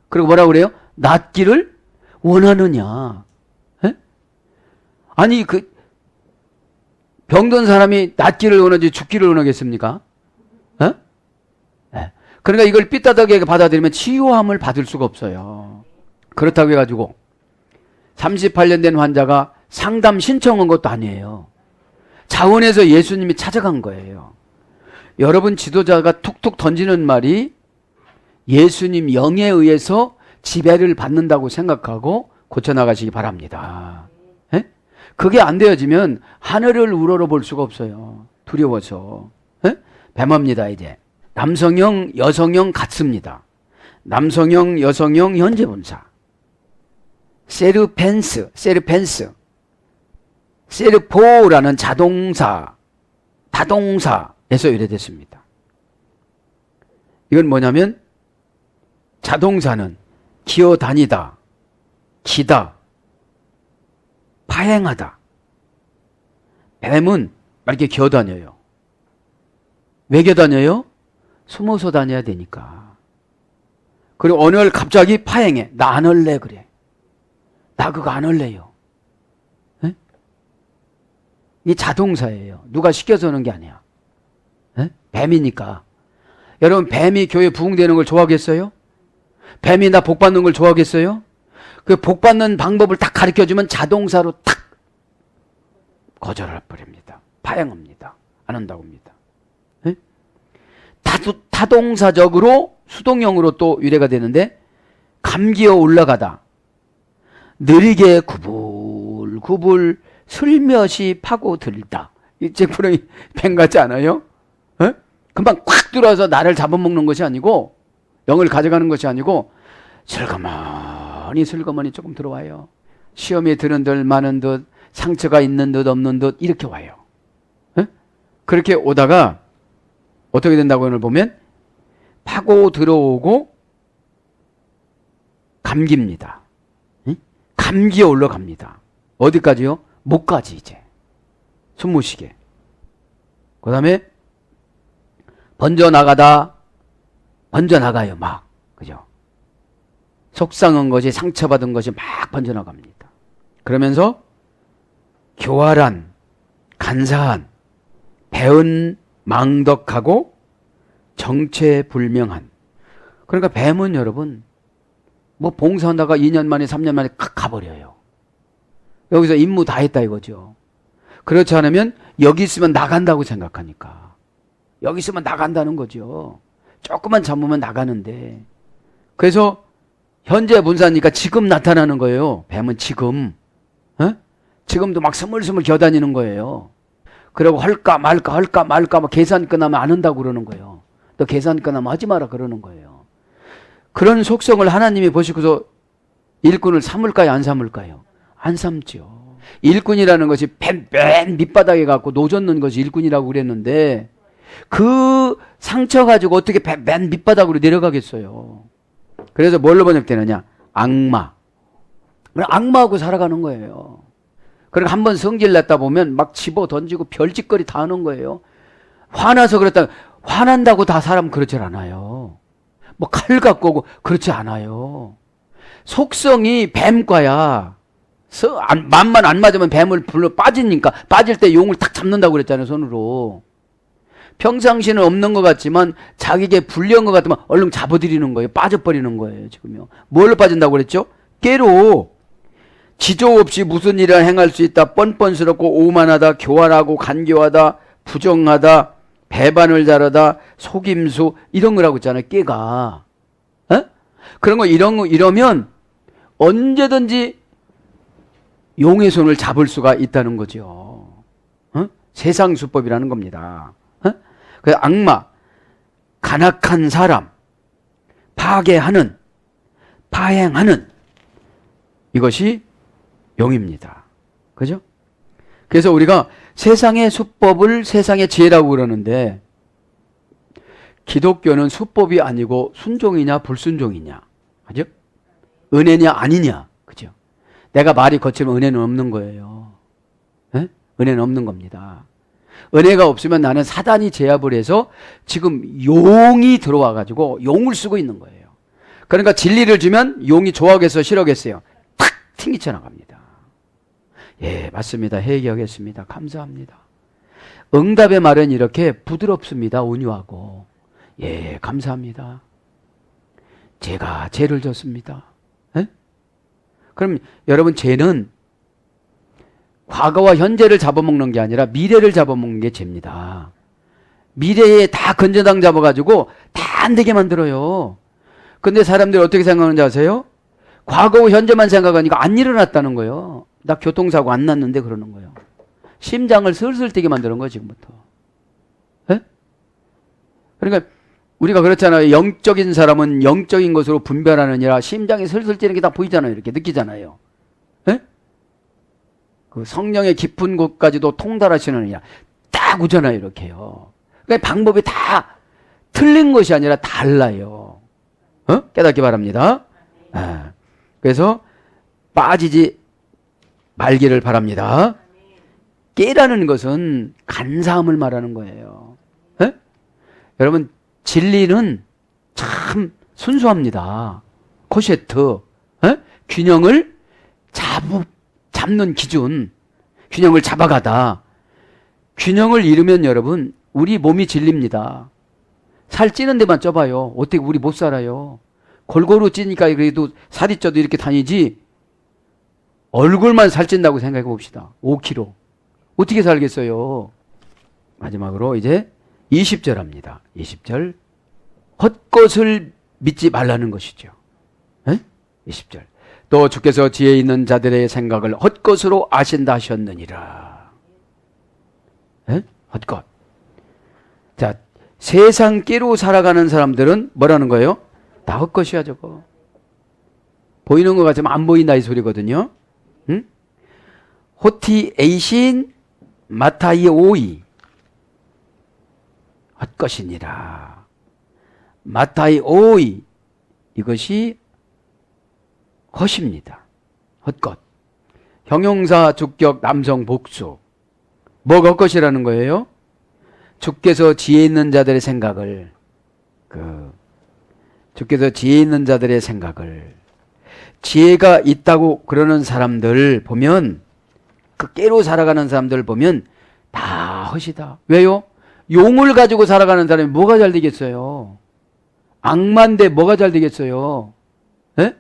그리고 뭐라고 그래요? 낫기를 원하느냐. 에? 아니, 병든 사람이 낫기를 원하지 죽기를 원하겠습니까? 에? 에. 그러니까 이걸 삐딱하게 받아들이면 치유함을 받을 수가 없어요. 그렇다고 해가지고 38년 된 환자가 상담 신청한 것도 아니에요. 자원에서 예수님이 찾아간 거예요. 여러분, 지도자가 툭툭 던지는 말이 예수님 영에 의해서 지배를 받는다고 생각하고 고쳐나가시기 바랍니다. 에? 그게 안 되어지면 하늘을 우러러볼 수가 없어요. 두려워서. 에? 뱀합니다. 이제 남성형, 여성형 같습니다. 남성형, 여성형 현재분사. 세르펜스, 세르포라는 자동사, 다동사에서 유래됐습니다. 이건 뭐냐면 자동사는 기어다니다, 기다, 파행하다. 뱀은 이렇게 기어다녀요. 왜 기어다녀요? 숨어서 다녀야 되니까. 그리고 어느 날 갑자기 파행해. 나 안 할래 그래. 나 그거 안 할래요. 에? 이게 자동사예요. 누가 시켜서 하는 게 아니야. 에? 뱀이니까. 여러분, 뱀이 교회 부흥되는 걸 좋아하겠어요? 뱀이 나 복받는 걸 좋아하겠어요? 그 복받는 방법을 딱 가르쳐주면 자동사로 탁 거절할 버립니다. 파행합니다. 안 한다고 합니다. 에? 타동사적으로 수동형으로 또 유래가 되는데, 감기어 올라가다, 느리게 구불구불 슬며시 파고들다. 이제 구렁이 뱀 같지 않아요? 에? 금방 콱 들어와서 나를 잡아먹는 것이 아니고, 영을 가져가는 것이 아니고 슬그머니 조금 들어와요. 시험에 드는 듯 마는 듯 상처가 있는 듯 없는 듯 이렇게 와요. 에? 그렇게 오다가 어떻게 된다고 오늘 보면 파고 들어오고 감깁니다. 에? 감기에 올라갑니다. 어디까지요? 목까지 이제. 숨 못 쉬게. 그 다음에 번져나가요 막. 그죠? 속상한 것이 상처받은 것이 막 번져나갑니다. 그러면서 교활한, 간사한, 배은 망덕하고 정체불명한. 그러니까 뱀은 여러분 뭐 봉사한다가 2년 만에 3년 만에 가버려요. 여기서 임무 다 했다 이거죠. 그렇지 않으면 여기 있으면 나간다고 생각하니까. 여기 있으면 나간다는 거죠. 조금만 참으면 나가는데. 그래서 현재 분사니까 지금 나타나는 거예요. 뱀은 지금. 어? 지금도 막 스물스물 겨다니는 거예요. 그리고 할까 말까 막 계산 끝나면 안 한다고 그러는 거예요. 너 계산 끝나면 하지 마라 그러는 거예요. 그런 속성을 하나님이 보시고서 일꾼을 삼을까요 안 삼을까요? 안 삼죠. 일꾼이라는 것이 맨 밑바닥에 갖고 노젓는 것이 일꾼이라고 그랬는데 그 상처 가지고 어떻게 맨 밑바닥으로 내려가겠어요. 그래서 뭘로 번역되느냐? 악마. 악마하고 살아가는 거예요. 그리고 한번 성질 냈다 보면 막 집어 던지고 별짓거리 다 하는 거예요. 화나서 그랬다. 화난다고 다 사람 그렇지 않아요. 뭐 칼 갖고 오고 그렇지 않아요. 속성이 뱀과야. 맘만 안 맞으면 뱀을 불러 빠지니까 빠질 때 용을 탁 잡는다고 그랬잖아요. 손으로. 평상시는 없는 것 같지만 자기에게 불리한 것 같으면 얼른 잡아들이는 거예요. 빠져버리는 거예요. 지금요. 뭘로 빠진다고 그랬죠? 깨로. 지조 없이 무슨 일을 행할 수 있다. 뻔뻔스럽고 오만하다. 교활하고 간교하다. 부정하다. 배반을 잘하다. 속임수 이런 거라고 했잖아요. 깨가. 에? 그런 거 이러면 언제든지 용의 손을 잡을 수가 있다는 거죠. 어? 세상 수법이라는 겁니다. 어? 그래서 악마, 간악한 사람, 파괴하는, 파행하는 이것이 용입니다. 그죠? 그래서 우리가 세상의 수법을 세상의 지혜라고 그러는데 기독교는 수법이 아니고 순종이냐 불순종이냐. 그죠? 은혜냐 아니냐. 그죠? 내가 말이 거치면 은혜는 없는 거예요. 에? 은혜는 없는 겁니다. 은혜가 없으면 나는 사단이 제압을 해서 지금 용이 들어와 가지고 용을 쓰고 있는 거예요. 그러니까 진리를 주면 용이 좋아하겠어 싫어하겠어요? 탁 튕기쳐 나갑니다. 예, 맞습니다. 회개하겠습니다. 감사합니다. 응답의 말은 이렇게 부드럽습니다. 온유하고. 예, 감사합니다. 제가 죄를 졌습니다. 에? 그럼 여러분 죄는 과거와 현재를 잡아먹는 게 아니라 미래를 잡아먹는 게 죄입니다. 미래에 다 건재당 잡아가지고 다 안 되게 만들어요. 근데 사람들이 어떻게 생각하는지 아세요? 과거 후 현재만 생각하니까 안 일어났다는 거예요. 나 교통사고 안 났는데 그러는 거예요. 심장을 슬슬 뛰게 만드는 거예요. 지금부터. 에? 그러니까 우리가 그렇잖아요. 영적인 사람은 영적인 것으로 분별하느니라 심장이 슬슬 뛰는 게 다 보이잖아요. 이렇게 느끼잖아요. 에? 그 성령의 깊은 곳까지도 통달하시느니라 딱 오잖아요. 이렇게요. 그러니까 방법이 다 틀린 것이 아니라 달라요. 깨닫기 바랍니다. 그래서 빠지지 말기를 바랍니다. 깨라는 것은 간사함을 말하는 거예요. 에? 여러분 진리는 참 순수합니다. 코셰트 균형을 잡는 기준, 균형을 잡아가다. 균형을 잃으면 여러분 우리 몸이 질립니다. 살 찌는 데만 쪄봐요. 어떻게 우리 못 살아요. 골고루 찌니까 그래도 살이 쪄도 이렇게 다니지 얼굴만 살찐다고 생각해 봅시다. 5kg. 어떻게 살겠어요? 마지막으로 이제 20절 합니다. 20절. 헛것을 믿지 말라는 것이죠. 에? 20절. 또 주께서 지혜 있는 자들의 생각을 헛것으로 아신다 하셨느니라. 에? 헛것. 자, 세상 깨로 살아가는 사람들은 뭐라는 거예요? 다 헛것이야 저거. 보이는 것 같지만 안 보인다 이 소리거든요. 응? 호티 에이신 마타이 오이 헛것이니라. 마타이 오이 이것이 헛입니다. 헛것. 형용사 주격 남성 복수. 뭐가 헛것이라는 거예요? 주께서 지혜 있는 자들의 생각을 주께서 지혜 있는 자들의 생각을 지혜가 있다고 그러는 사람들 보면 그 깨로 살아가는 사람들 보면 다 헛이다. 왜요? 용을 가지고 살아가는 사람이 뭐가 잘 되겠어요? 악마인데 뭐가 잘 되겠어요? 예?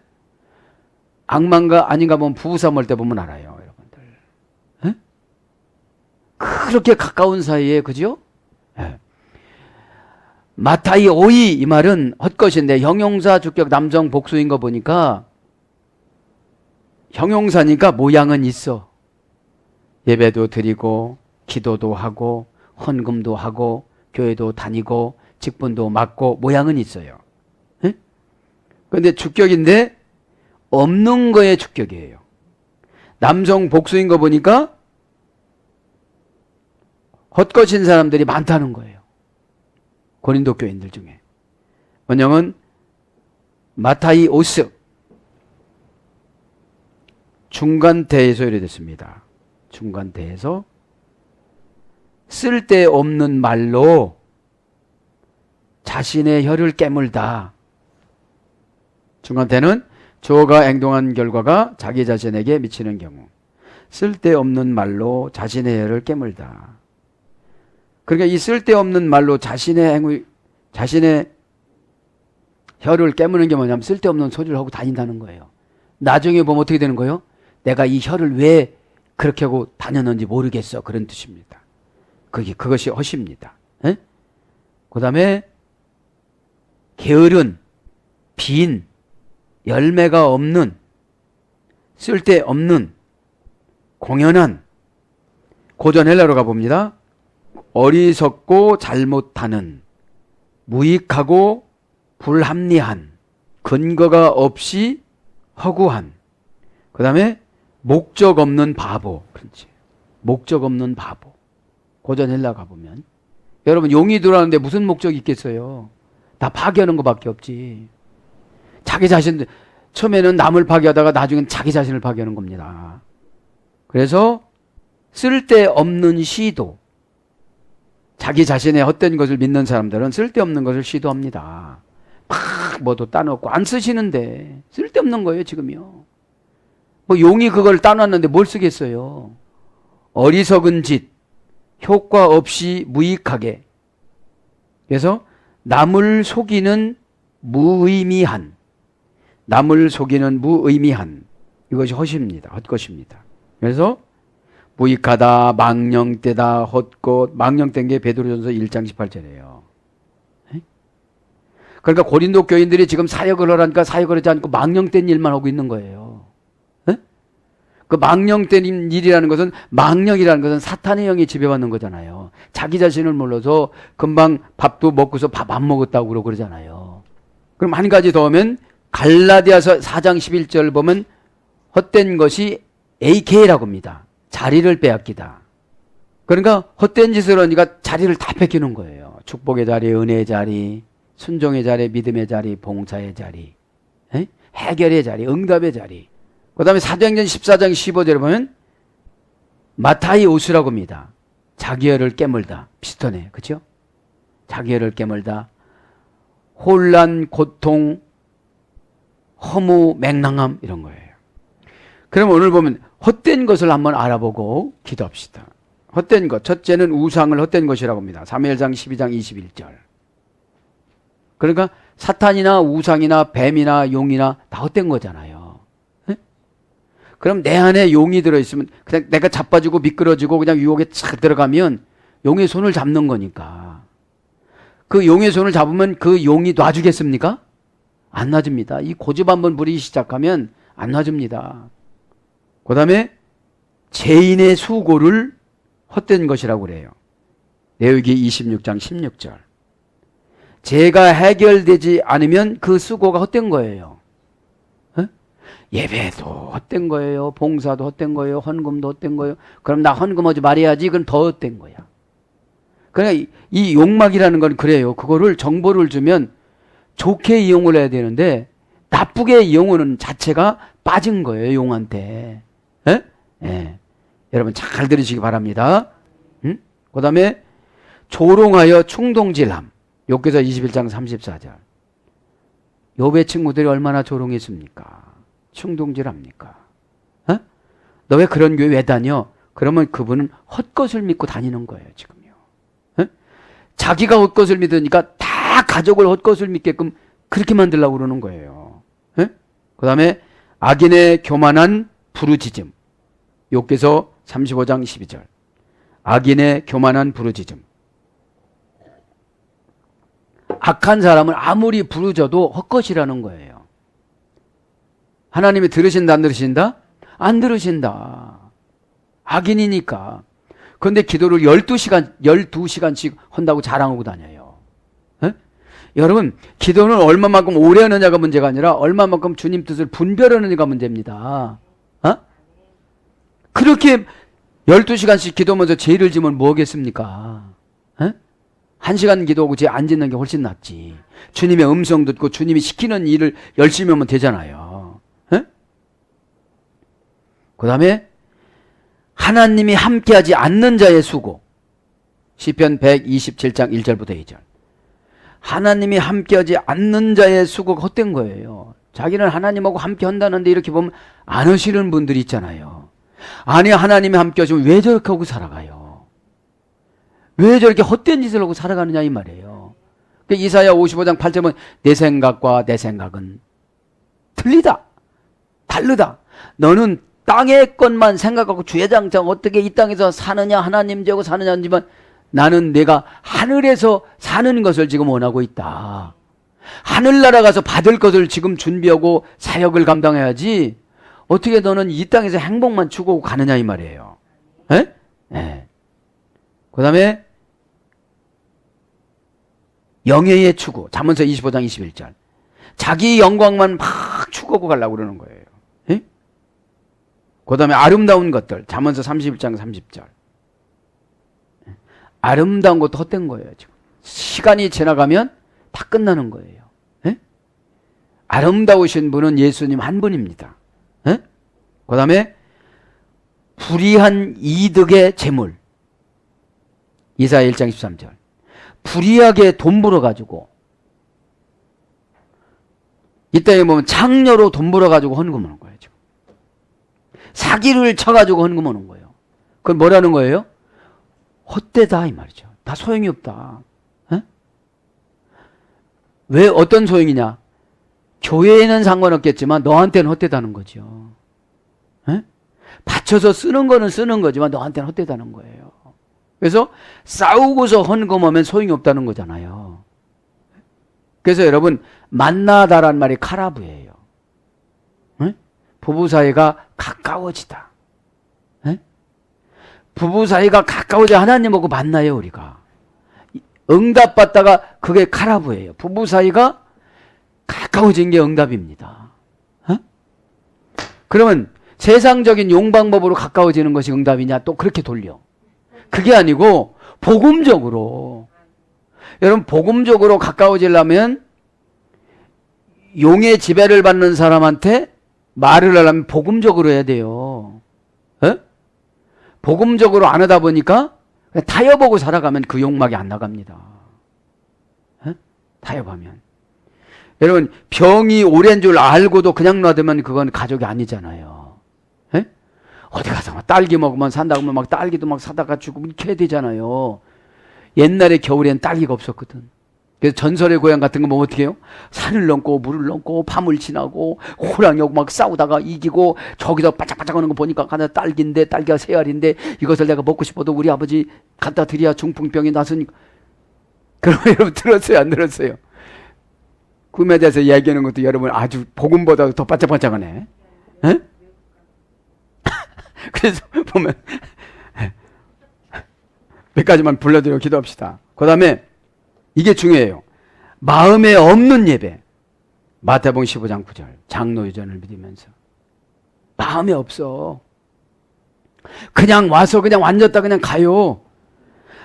악마인가 아닌가 보면 부부싸움 할 때 보면 알아요, 여러분들. 예? 그렇게 가까운 사이에, 그죠? 예. 마타이 오이 이 말은 헛것인데 형용사 주격 남성 복수인 거 보니까 형용사니까 모양은 있어. 예배도 드리고 기도도 하고 헌금도 하고 교회도 다니고 직분도 맡고 모양은 있어요. 그런데 주격인데 없는 거에 주격이에요. 남성 복수인 거 보니까 헛것인 사람들이 많다는 거예요. 고린도 교인들 중에. 원형은 마타이 오스 중간대에서 이래 됐습니다. 중간대에서 쓸데없는 말로 자신의 혀를 깨물다. 중간대는 주어가 행동한 결과가 자기 자신에게 미치는 경우 쓸데없는 말로 자신의 혀를 깨물다. 그러니까 이 쓸데없는 말로 자신의 혀를 깨무는 게 뭐냐면 쓸데없는 소리를 하고 다닌다는 거예요. 나중에 보면 어떻게 되는 거예요? 내가 이 혀를 왜 그렇게 하고 다녔는지 모르겠어. 그런 뜻입니다. 그것이 헛입니다. 그 다음에 게으른, 빈, 열매가 없는, 쓸데없는, 공연한, 고전 헬라로 가봅니다. 어리석고 잘못하는, 무익하고 불합리한, 근거가 없이 허구한, 그 다음에 목적 없는 바보. 그렇지. 목적 없는 바보. 고전 헬라 가보면 여러분 용이 들어왔는데 무슨 목적이 있겠어요? 다 파괴하는 것밖에 없지. 자기 자신 처음에는 남을 파괴하다가 나중엔 자기 자신을 파괴하는 겁니다. 그래서 쓸데없는 시도, 자기 자신의 헛된 것을 믿는 사람들은 쓸데없는 것을 시도합니다. 막 뭐도 따놓고 안 쓰시는데 쓸데없는 거예요 지금요. 뭐 용이 그걸 따놨는데 뭘 쓰겠어요. 어리석은 짓, 효과 없이 무익하게. 그래서 남을 속이는 무의미한, 남을 속이는 무의미한, 이것이 헛입니다. 헛것입니다. 그래서 무익하다, 망령되다, 헛것, 망령된 게 베드로전서 1장 18절이에요. 그러니까 고린도 교인들이 지금 사역을 하라니까 사역을 하지 않고 망령된 일만 하고 있는 거예요. 그 망령된 일이라는 것은, 망령이라는 것은 사탄의 영이 지배받는 거잖아요. 자기 자신을 몰라서 금방 밥도 먹고서 밥 안 먹었다고 그러고 그러잖아요. 그럼 한 가지 더 하면 갈라디아서 4장 11절 보면 헛된 것이 AK라고 합니다. 자리를 빼앗기다. 그러니까 헛된 짓을 하니까 자리를 다 뺏기는 거예요. 축복의 자리, 은혜의 자리, 순종의 자리, 믿음의 자리, 봉사의 자리, 해결의 자리, 응답의 자리. 그 다음에 사도행전 14장 15절에 보면 마타이 오스라고 합니다. 자기 혀를 깨물다. 비슷하네. 그렇죠? 자기 혀를 깨물다. 혼란, 고통, 허무, 맹랑함 이런 거예요. 그럼 오늘 보면 헛된 것을 한번 알아보고 기도합시다. 헛된 것. 첫째는 우상을 헛된 것이라고 합니다. 사무엘상 12장 21절. 그러니까 사탄이나 우상이나 뱀이나 용이나 다 헛된 거잖아요. 그럼 내 안에 용이 들어있으면 그냥 내가 자빠지고 미끄러지고 그냥 유혹에 착 들어가면 용의 손을 잡는 거니까. 그 용의 손을 잡으면 그 용이 놔주겠습니까? 안 놔줍니다. 이 고집 한번 부리기 시작하면 안 놔줍니다. 그 다음에 죄인의 수고를 헛된 것이라고 그래요. 레위기 26장 16절. 죄가 해결되지 않으면 그 수고가 헛된 거예요. 예배도 헛된 거예요. 봉사도 헛된 거예요. 헌금도 헛된 거예요. 그럼 나 헌금하지 말아야지. 그건 더 헛된 거야. 그러니까 이 욕망이라는 건 그래요. 그거를 정보를 주면 좋게 이용을 해야 되는데 나쁘게 이용하는 자체가 빠진 거예요. 용한테. 예? 예. 여러분 잘 들으시기 바랍니다. 그 다음에 조롱하여 충동질함. 욥기서 21장 34절. 욥의 친구들이 얼마나 조롱했습니까? 충동질합니까? 어? 너 왜 그런 교회 왜 다녀? 그러면 그분은 헛것을 믿고 다니는 거예요. 지금요. 어? 자기가 헛것을 믿으니까 다 가족을 헛것을 믿게끔 그렇게 만들려고 그러는 거예요. 어? 그 다음에 악인의 교만한 부르짖음. 욥기서 35장 12절. 악인의 교만한 부르짖음. 악한 사람은 아무리 부르짖어도 헛것이라는 거예요. 하나님이 들으신다 안 들으신다? 안 들으신다. 악인이니까. 그런데 기도를 12시간씩 한다고 자랑하고 다녀요. 에? 여러분 기도는 얼마만큼 오래 하느냐가 문제가 아니라 얼마만큼 주님 뜻을 분별하느냐가 문제입니다. 어? 그렇게 12시간씩 기도하면서 죄를 지면 뭐겠습니까? 에? 1시간 기도하고 죄 안 짓는 게 훨씬 낫지. 주님의 음성 듣고 주님이 시키는 일을 열심히 하면 되잖아요. 에? 그 다음에 하나님이 함께하지 않는 자의 수고. 시편 127장 1절부터 2절. 하나님이 함께하지 않는 자의 수고가 헛된 거예요. 자기는 하나님하고 함께 한다는데 이렇게 보면 안 하시는 분들이 있잖아요. 아니 하나님이 함께 하시면 왜 저렇게 하고 살아가요? 왜 저렇게 헛된 짓을 하고 살아가느냐 이 말이에요. 이사야 55장 8절은 내 생각과 내 생각은 틀리다. 다르다. 너는 땅의 것만 생각하고 주야장창 어떻게 이 땅에서 사느냐 하나님 죄고 사느냐 하지만 나는 내가 하늘에서 사는 것을 지금 원하고 있다. 하늘나라 가서 받을 것을 지금 준비하고 사역을 감당해야지 어떻게 너는 이 땅에서 행복만 추구하고 가느냐 이 말이에요. 에? 예. 그 다음에 영예의 추구. 잠언서 25장 21절. 자기 영광만 막 추구하고 가려고 그러는 거예요. 에? 그 다음에 아름다운 것들. 잠언서 31장 30절. 아름다운 것도 헛된 거예요. 지금. 시간이 지나가면 다 끝나는 거예요. 에? 아름다우신 분은 예수님 한 분입니다. 에? 그 다음에 불의한 이득의 재물. 이사야 1장 13절. 불의하게 돈 벌어가지고 이때에 보면 창녀로 돈 벌어가지고 헌금하는 거예요. 지금. 사기를 쳐가지고 헌금하는 거예요. 그건 뭐라는 거예요? 헛되다 이 말이죠. 다 소용이 없다. 에? 왜 어떤 소용이냐? 교회에는 상관없겠지만 너한테는 헛되다는 거죠. 에? 받쳐서 쓰는 거는 쓰는 거지만 너한테는 헛되다는 거예요. 그래서 싸우고서 헌금하면 소용이 없다는 거잖아요. 그래서 여러분 만나다란 말이 카라브예요. 에? 부부 사이가 가까워지다. 에? 부부 사이가 가까워져 하나님하고 만나요 우리가. 응답받다가 그게 카라브예요. 부부 사이가 가까워진 게 응답입니다. 에? 그러면 세상적인 용방법으로 가까워지는 것이 응답이냐? 또 그렇게 돌려. 그게 아니고 복음적으로. 여러분 복음적으로 가까워지려면 용의 지배를 받는 사람한테 말을 하려면 복음적으로 해야 돼요. 에? 복음적으로 안 하다 보니까 타협하고 살아가면 그 욕망이 안 나갑니다. 에? 타협하면. 여러분 병이 오랜 줄 알고도 그냥 놔두면 그건 가족이 아니잖아요. 에? 어디 가서 막 딸기 먹으면 산다고 하면 막 딸기도 막 사다가 주고 이렇게 해야 되잖아요. 옛날에 겨울엔 딸기가 없었거든. 그래서 전설의 고향 같은 거 보면 어떻게 해요? 산을 넘고 물을 넘고 밤을 지나고 호랑이하고 막 싸우다가 이기고 저기서 바짝바짝 하는 거 보니까 하나 딸기인데 딸기가 3알인데 이것을 내가 먹고 싶어도 우리 아버지 갖다 드려야 중풍병이 났으니까. 그럼 여러분 들었어요 안 들었어요? 꿈에 대해서 이야기하는 것도 여러분 아주 복음보다 더 반짝반짝하네. 에? 그래서 보면 몇 가지만 불러드리고 기도합시다. 그 다음에 이게 중요해요. 마음에 없는 예배. 마태복음 15장 9절. 장로 유전을 믿으면서. 마음에 없어. 그냥 와서 그냥 앉았다 그냥 가요.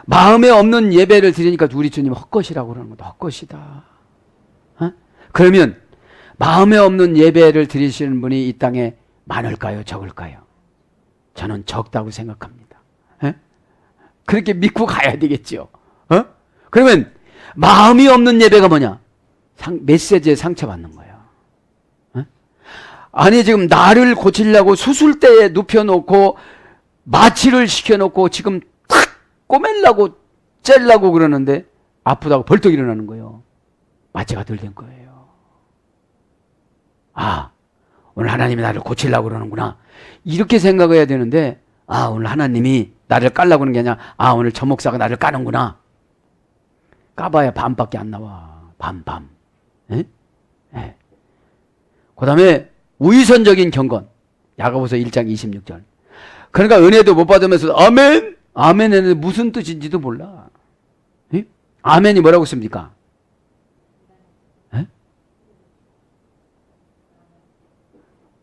마음에 없는 예배를 드리니까 우리 주님 헛것이라고 그러는 거다. 헛것이다. 어? 그러면 마음에 없는 예배를 드리시는 분이 이 땅에 많을까요? 적을까요? 저는 적다고 생각합니다. 에? 그렇게 믿고 가야 되겠죠. 어? 그러면 마음이 없는 예배가 뭐냐? 메시지에 상처받는 거예요. 어? 아니 지금 나를 고치려고 수술대에 눕혀놓고 마취를 시켜놓고 지금 탁 꼬매려고 째려고 그러는데 아프다고 벌떡 일어나는 거예요. 마취가 덜 된 거예요. 아, 오늘 하나님이 나를 고치려고 그러는구나. 이렇게 생각해야 되는데, 아, 오늘 하나님이 나를 깔라고 하는 게 아니라, 아, 오늘 저 목사가 나를 까는구나. 까봐야 반밖에 안 나와. 반. 예? 예. 그 다음에 우위선적인 경건. 야고보서 1장 26절. 그러니까 은혜도 못 받으면서 아멘! 아멘에는 무슨 뜻인지도 몰라. 예? 아멘이 뭐라고 씁니까? 예?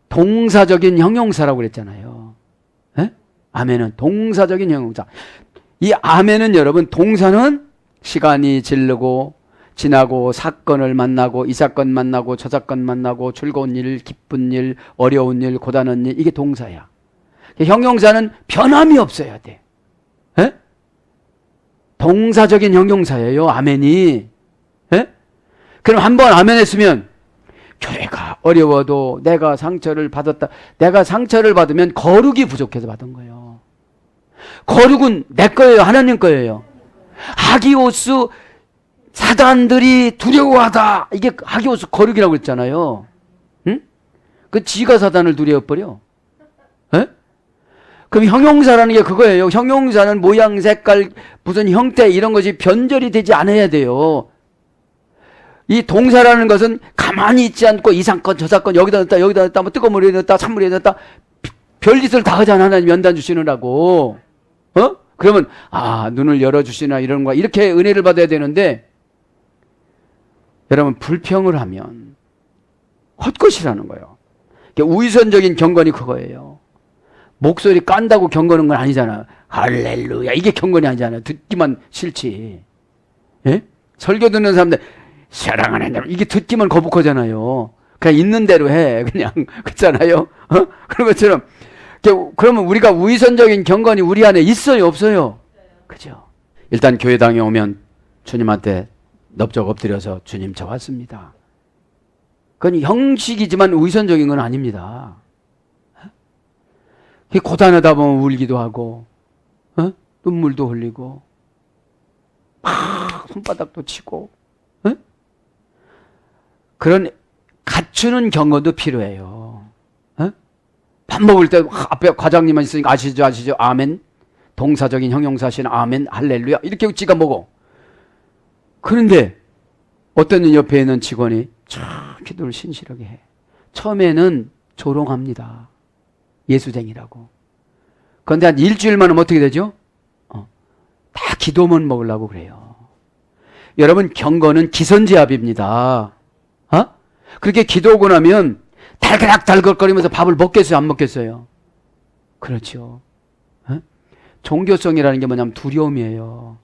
동사적인 형용사라고 그랬잖아요. 예? 아멘은 동사적인 형용사. 이 아멘은 여러분 동사는 시간이 지나고 사건을 만나고 이 사건 만나고 저 사건 만나고 즐거운 일, 기쁜 일, 어려운 일, 고단한 일 이게 동사야. 형용사는 변함이 없어야 돼. 에? 동사적인 형용사예요. 아멘이. 에? 그럼 한번 아멘 했으면 교회가 어려워도 내가 상처를 받았다. 내가 상처를 받으면 거룩이 부족해서 받은 거예요. 거룩은 내 거예요. 하나님 거예요. 하기오스 사단들이 두려워하다. 이게 하기오스 거룩이라고 그랬잖아요. 응? 그 지가 사단을 두려워버려. 에? 그럼 형용사라는 게 그거예요. 형용사는 모양, 색깔, 무슨 형태 이런 것이 변절이 되지 않아야 돼요. 이 동사라는 것은 가만히 있지 않고 이 사건 저 사건 여기다 넣었다 여기다 넣었다 뭐 뜨거운 물에 넣었다 찬물에 넣었다 별짓을 다 하잖아. 하나님 연단 주시느라고. 어? 그러면 아 눈을 열어주시나 이런 거 이렇게 은혜를 받아야 되는데 여러분 불평을 하면 헛것이라는 거예요. 우위선적인 경건이 그거예요. 목소리 깐다고 경건한 건 아니잖아. 할렐루야 이게 경건이 아니잖아. 듣기만 싫지. 예? 설교 듣는 사람들 사랑하는 대로 이게 듣기만 거북하잖아요. 그냥 있는 대로 해. 그냥 그렇잖아요. 어? 그런 것처럼 그러면 우리가 우위선적인 경건이 우리 안에 있어요 없어요? 그죠? 일단 교회당에 오면 주님한테 넙적 엎드려서 주님 저 왔습니다. 그건 형식이지만 우위선적인 건 아닙니다. 고단하다 보면 울기도 하고 어? 눈물도 흘리고 막 손바닥도 치고 어? 그런 갖추는 경건도 필요해요. 어? 밥 먹을 때 앞에 과장님만 있으니까 아시죠 아멘 동사적인 형용사신 아멘 할렐루야 이렇게 찍어 먹어. 그런데 어떤 옆에 있는 직원이 참 기도를 신실하게 해. 처음에는 조롱합니다. 예수쟁이라고. 그런데 한 일주일만 하면 어떻게 되죠? 다 기도만 먹으려고 그래요. 여러분 경건은 기선제압입니다. 어? 그렇게 기도하고 나면 달그락달그락거리면서 밥을 먹겠어요? 안 먹겠어요? 그렇죠. 어? 종교성이라는 게 뭐냐면 두려움이에요.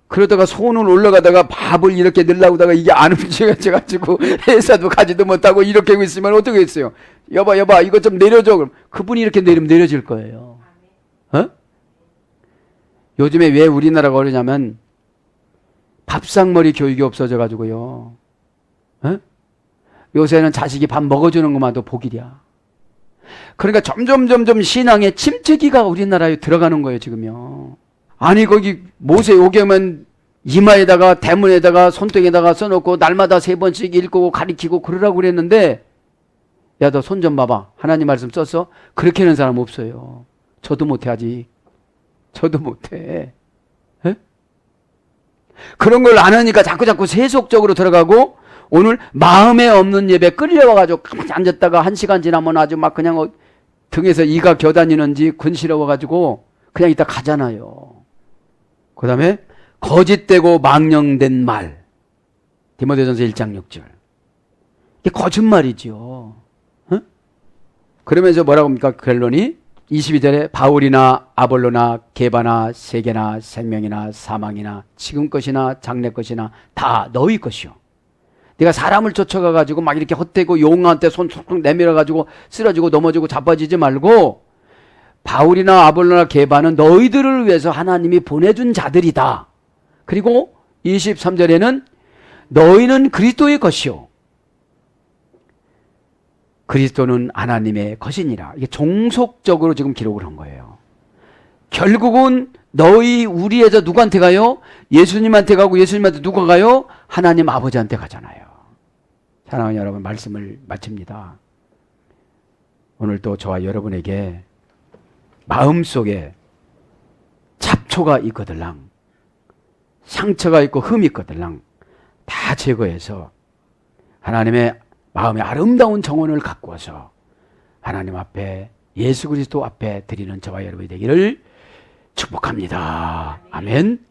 그러다가 손을 올라가다가 밥을 이렇게 넣으려고 이게 안 움직여져가지고 회사도 가지도 못하고 이렇게 하고 있으면 어떻게 했어요? 여봐 이거 좀 내려줘. 그럼 그분이 이렇게 내리면 내려질 거예요. 어? 요즘에 왜 우리나라가 어려냐면 밥상머리 교육이 없어져가지고요. 어? 요새는 자식이 밥 먹어주는 것만도 복이랴. 그러니까 점점 신앙의 침체기가 우리나라에 들어가는 거예요 지금요. 아니 거기 모세 오경은 이마에다가 대문에다가 손등에다가 써놓고 날마다 3번씩 읽고 가리키고 그러라고 그랬는데 야 너 손 좀 봐봐. 하나님 말씀 썼어? 그렇게 하는 사람 없어요. 저도 못해 아직. 저도 못해. 에? 그런 걸 안 하니까 자꾸 세속적으로 들어가고 오늘 마음에 없는 예배 끌려와가지고 가만히 앉았다가 1시간 지나면 아주 막 그냥 등에서 이가 겨다니는지 근시러워가지고 그냥 이따 가잖아요. 그 다음에 거짓되고 망령된 말. 디모데전서 1장 6절. 이게 거짓말이죠. 어? 그러면서 뭐라고 합니까? 결론이 22절에 바울이나 아볼로나 게바나 세계나 생명이나 사망이나 지금 것이나 장래 것이나 다 너희 것이요. 네가 사람을 쫓아가 가지고 막 이렇게 헛되고 용한테 손 툭툭 내밀어 가지고 쓰러지고 넘어지고 자빠지지 말고 바울이나 아볼로나 게바는 너희들을 위해서 하나님이 보내준 자들이다. 그리고 23절에는 너희는 그리스도의 것이요 그리스도는 하나님의 것이니라. 이게 종속적으로 지금 기록을 한 거예요. 결국은 너희 우리에서 누구한테 가요? 예수님한테 가고 예수님한테 누가 가요? 하나님 아버지한테 가잖아요. 사랑하는 여러분, 말씀을 마칩니다. 오늘 또 저와 여러분에게 마음속에 잡초가 있거들랑 상처가 있고 흠이 있거들랑 다 제거해서 하나님의 마음의 아름다운 정원을 갖고 와서 하나님 앞에 예수 그리스도 앞에 드리는 저와 여러분이 되기를 축복합니다. 아멘.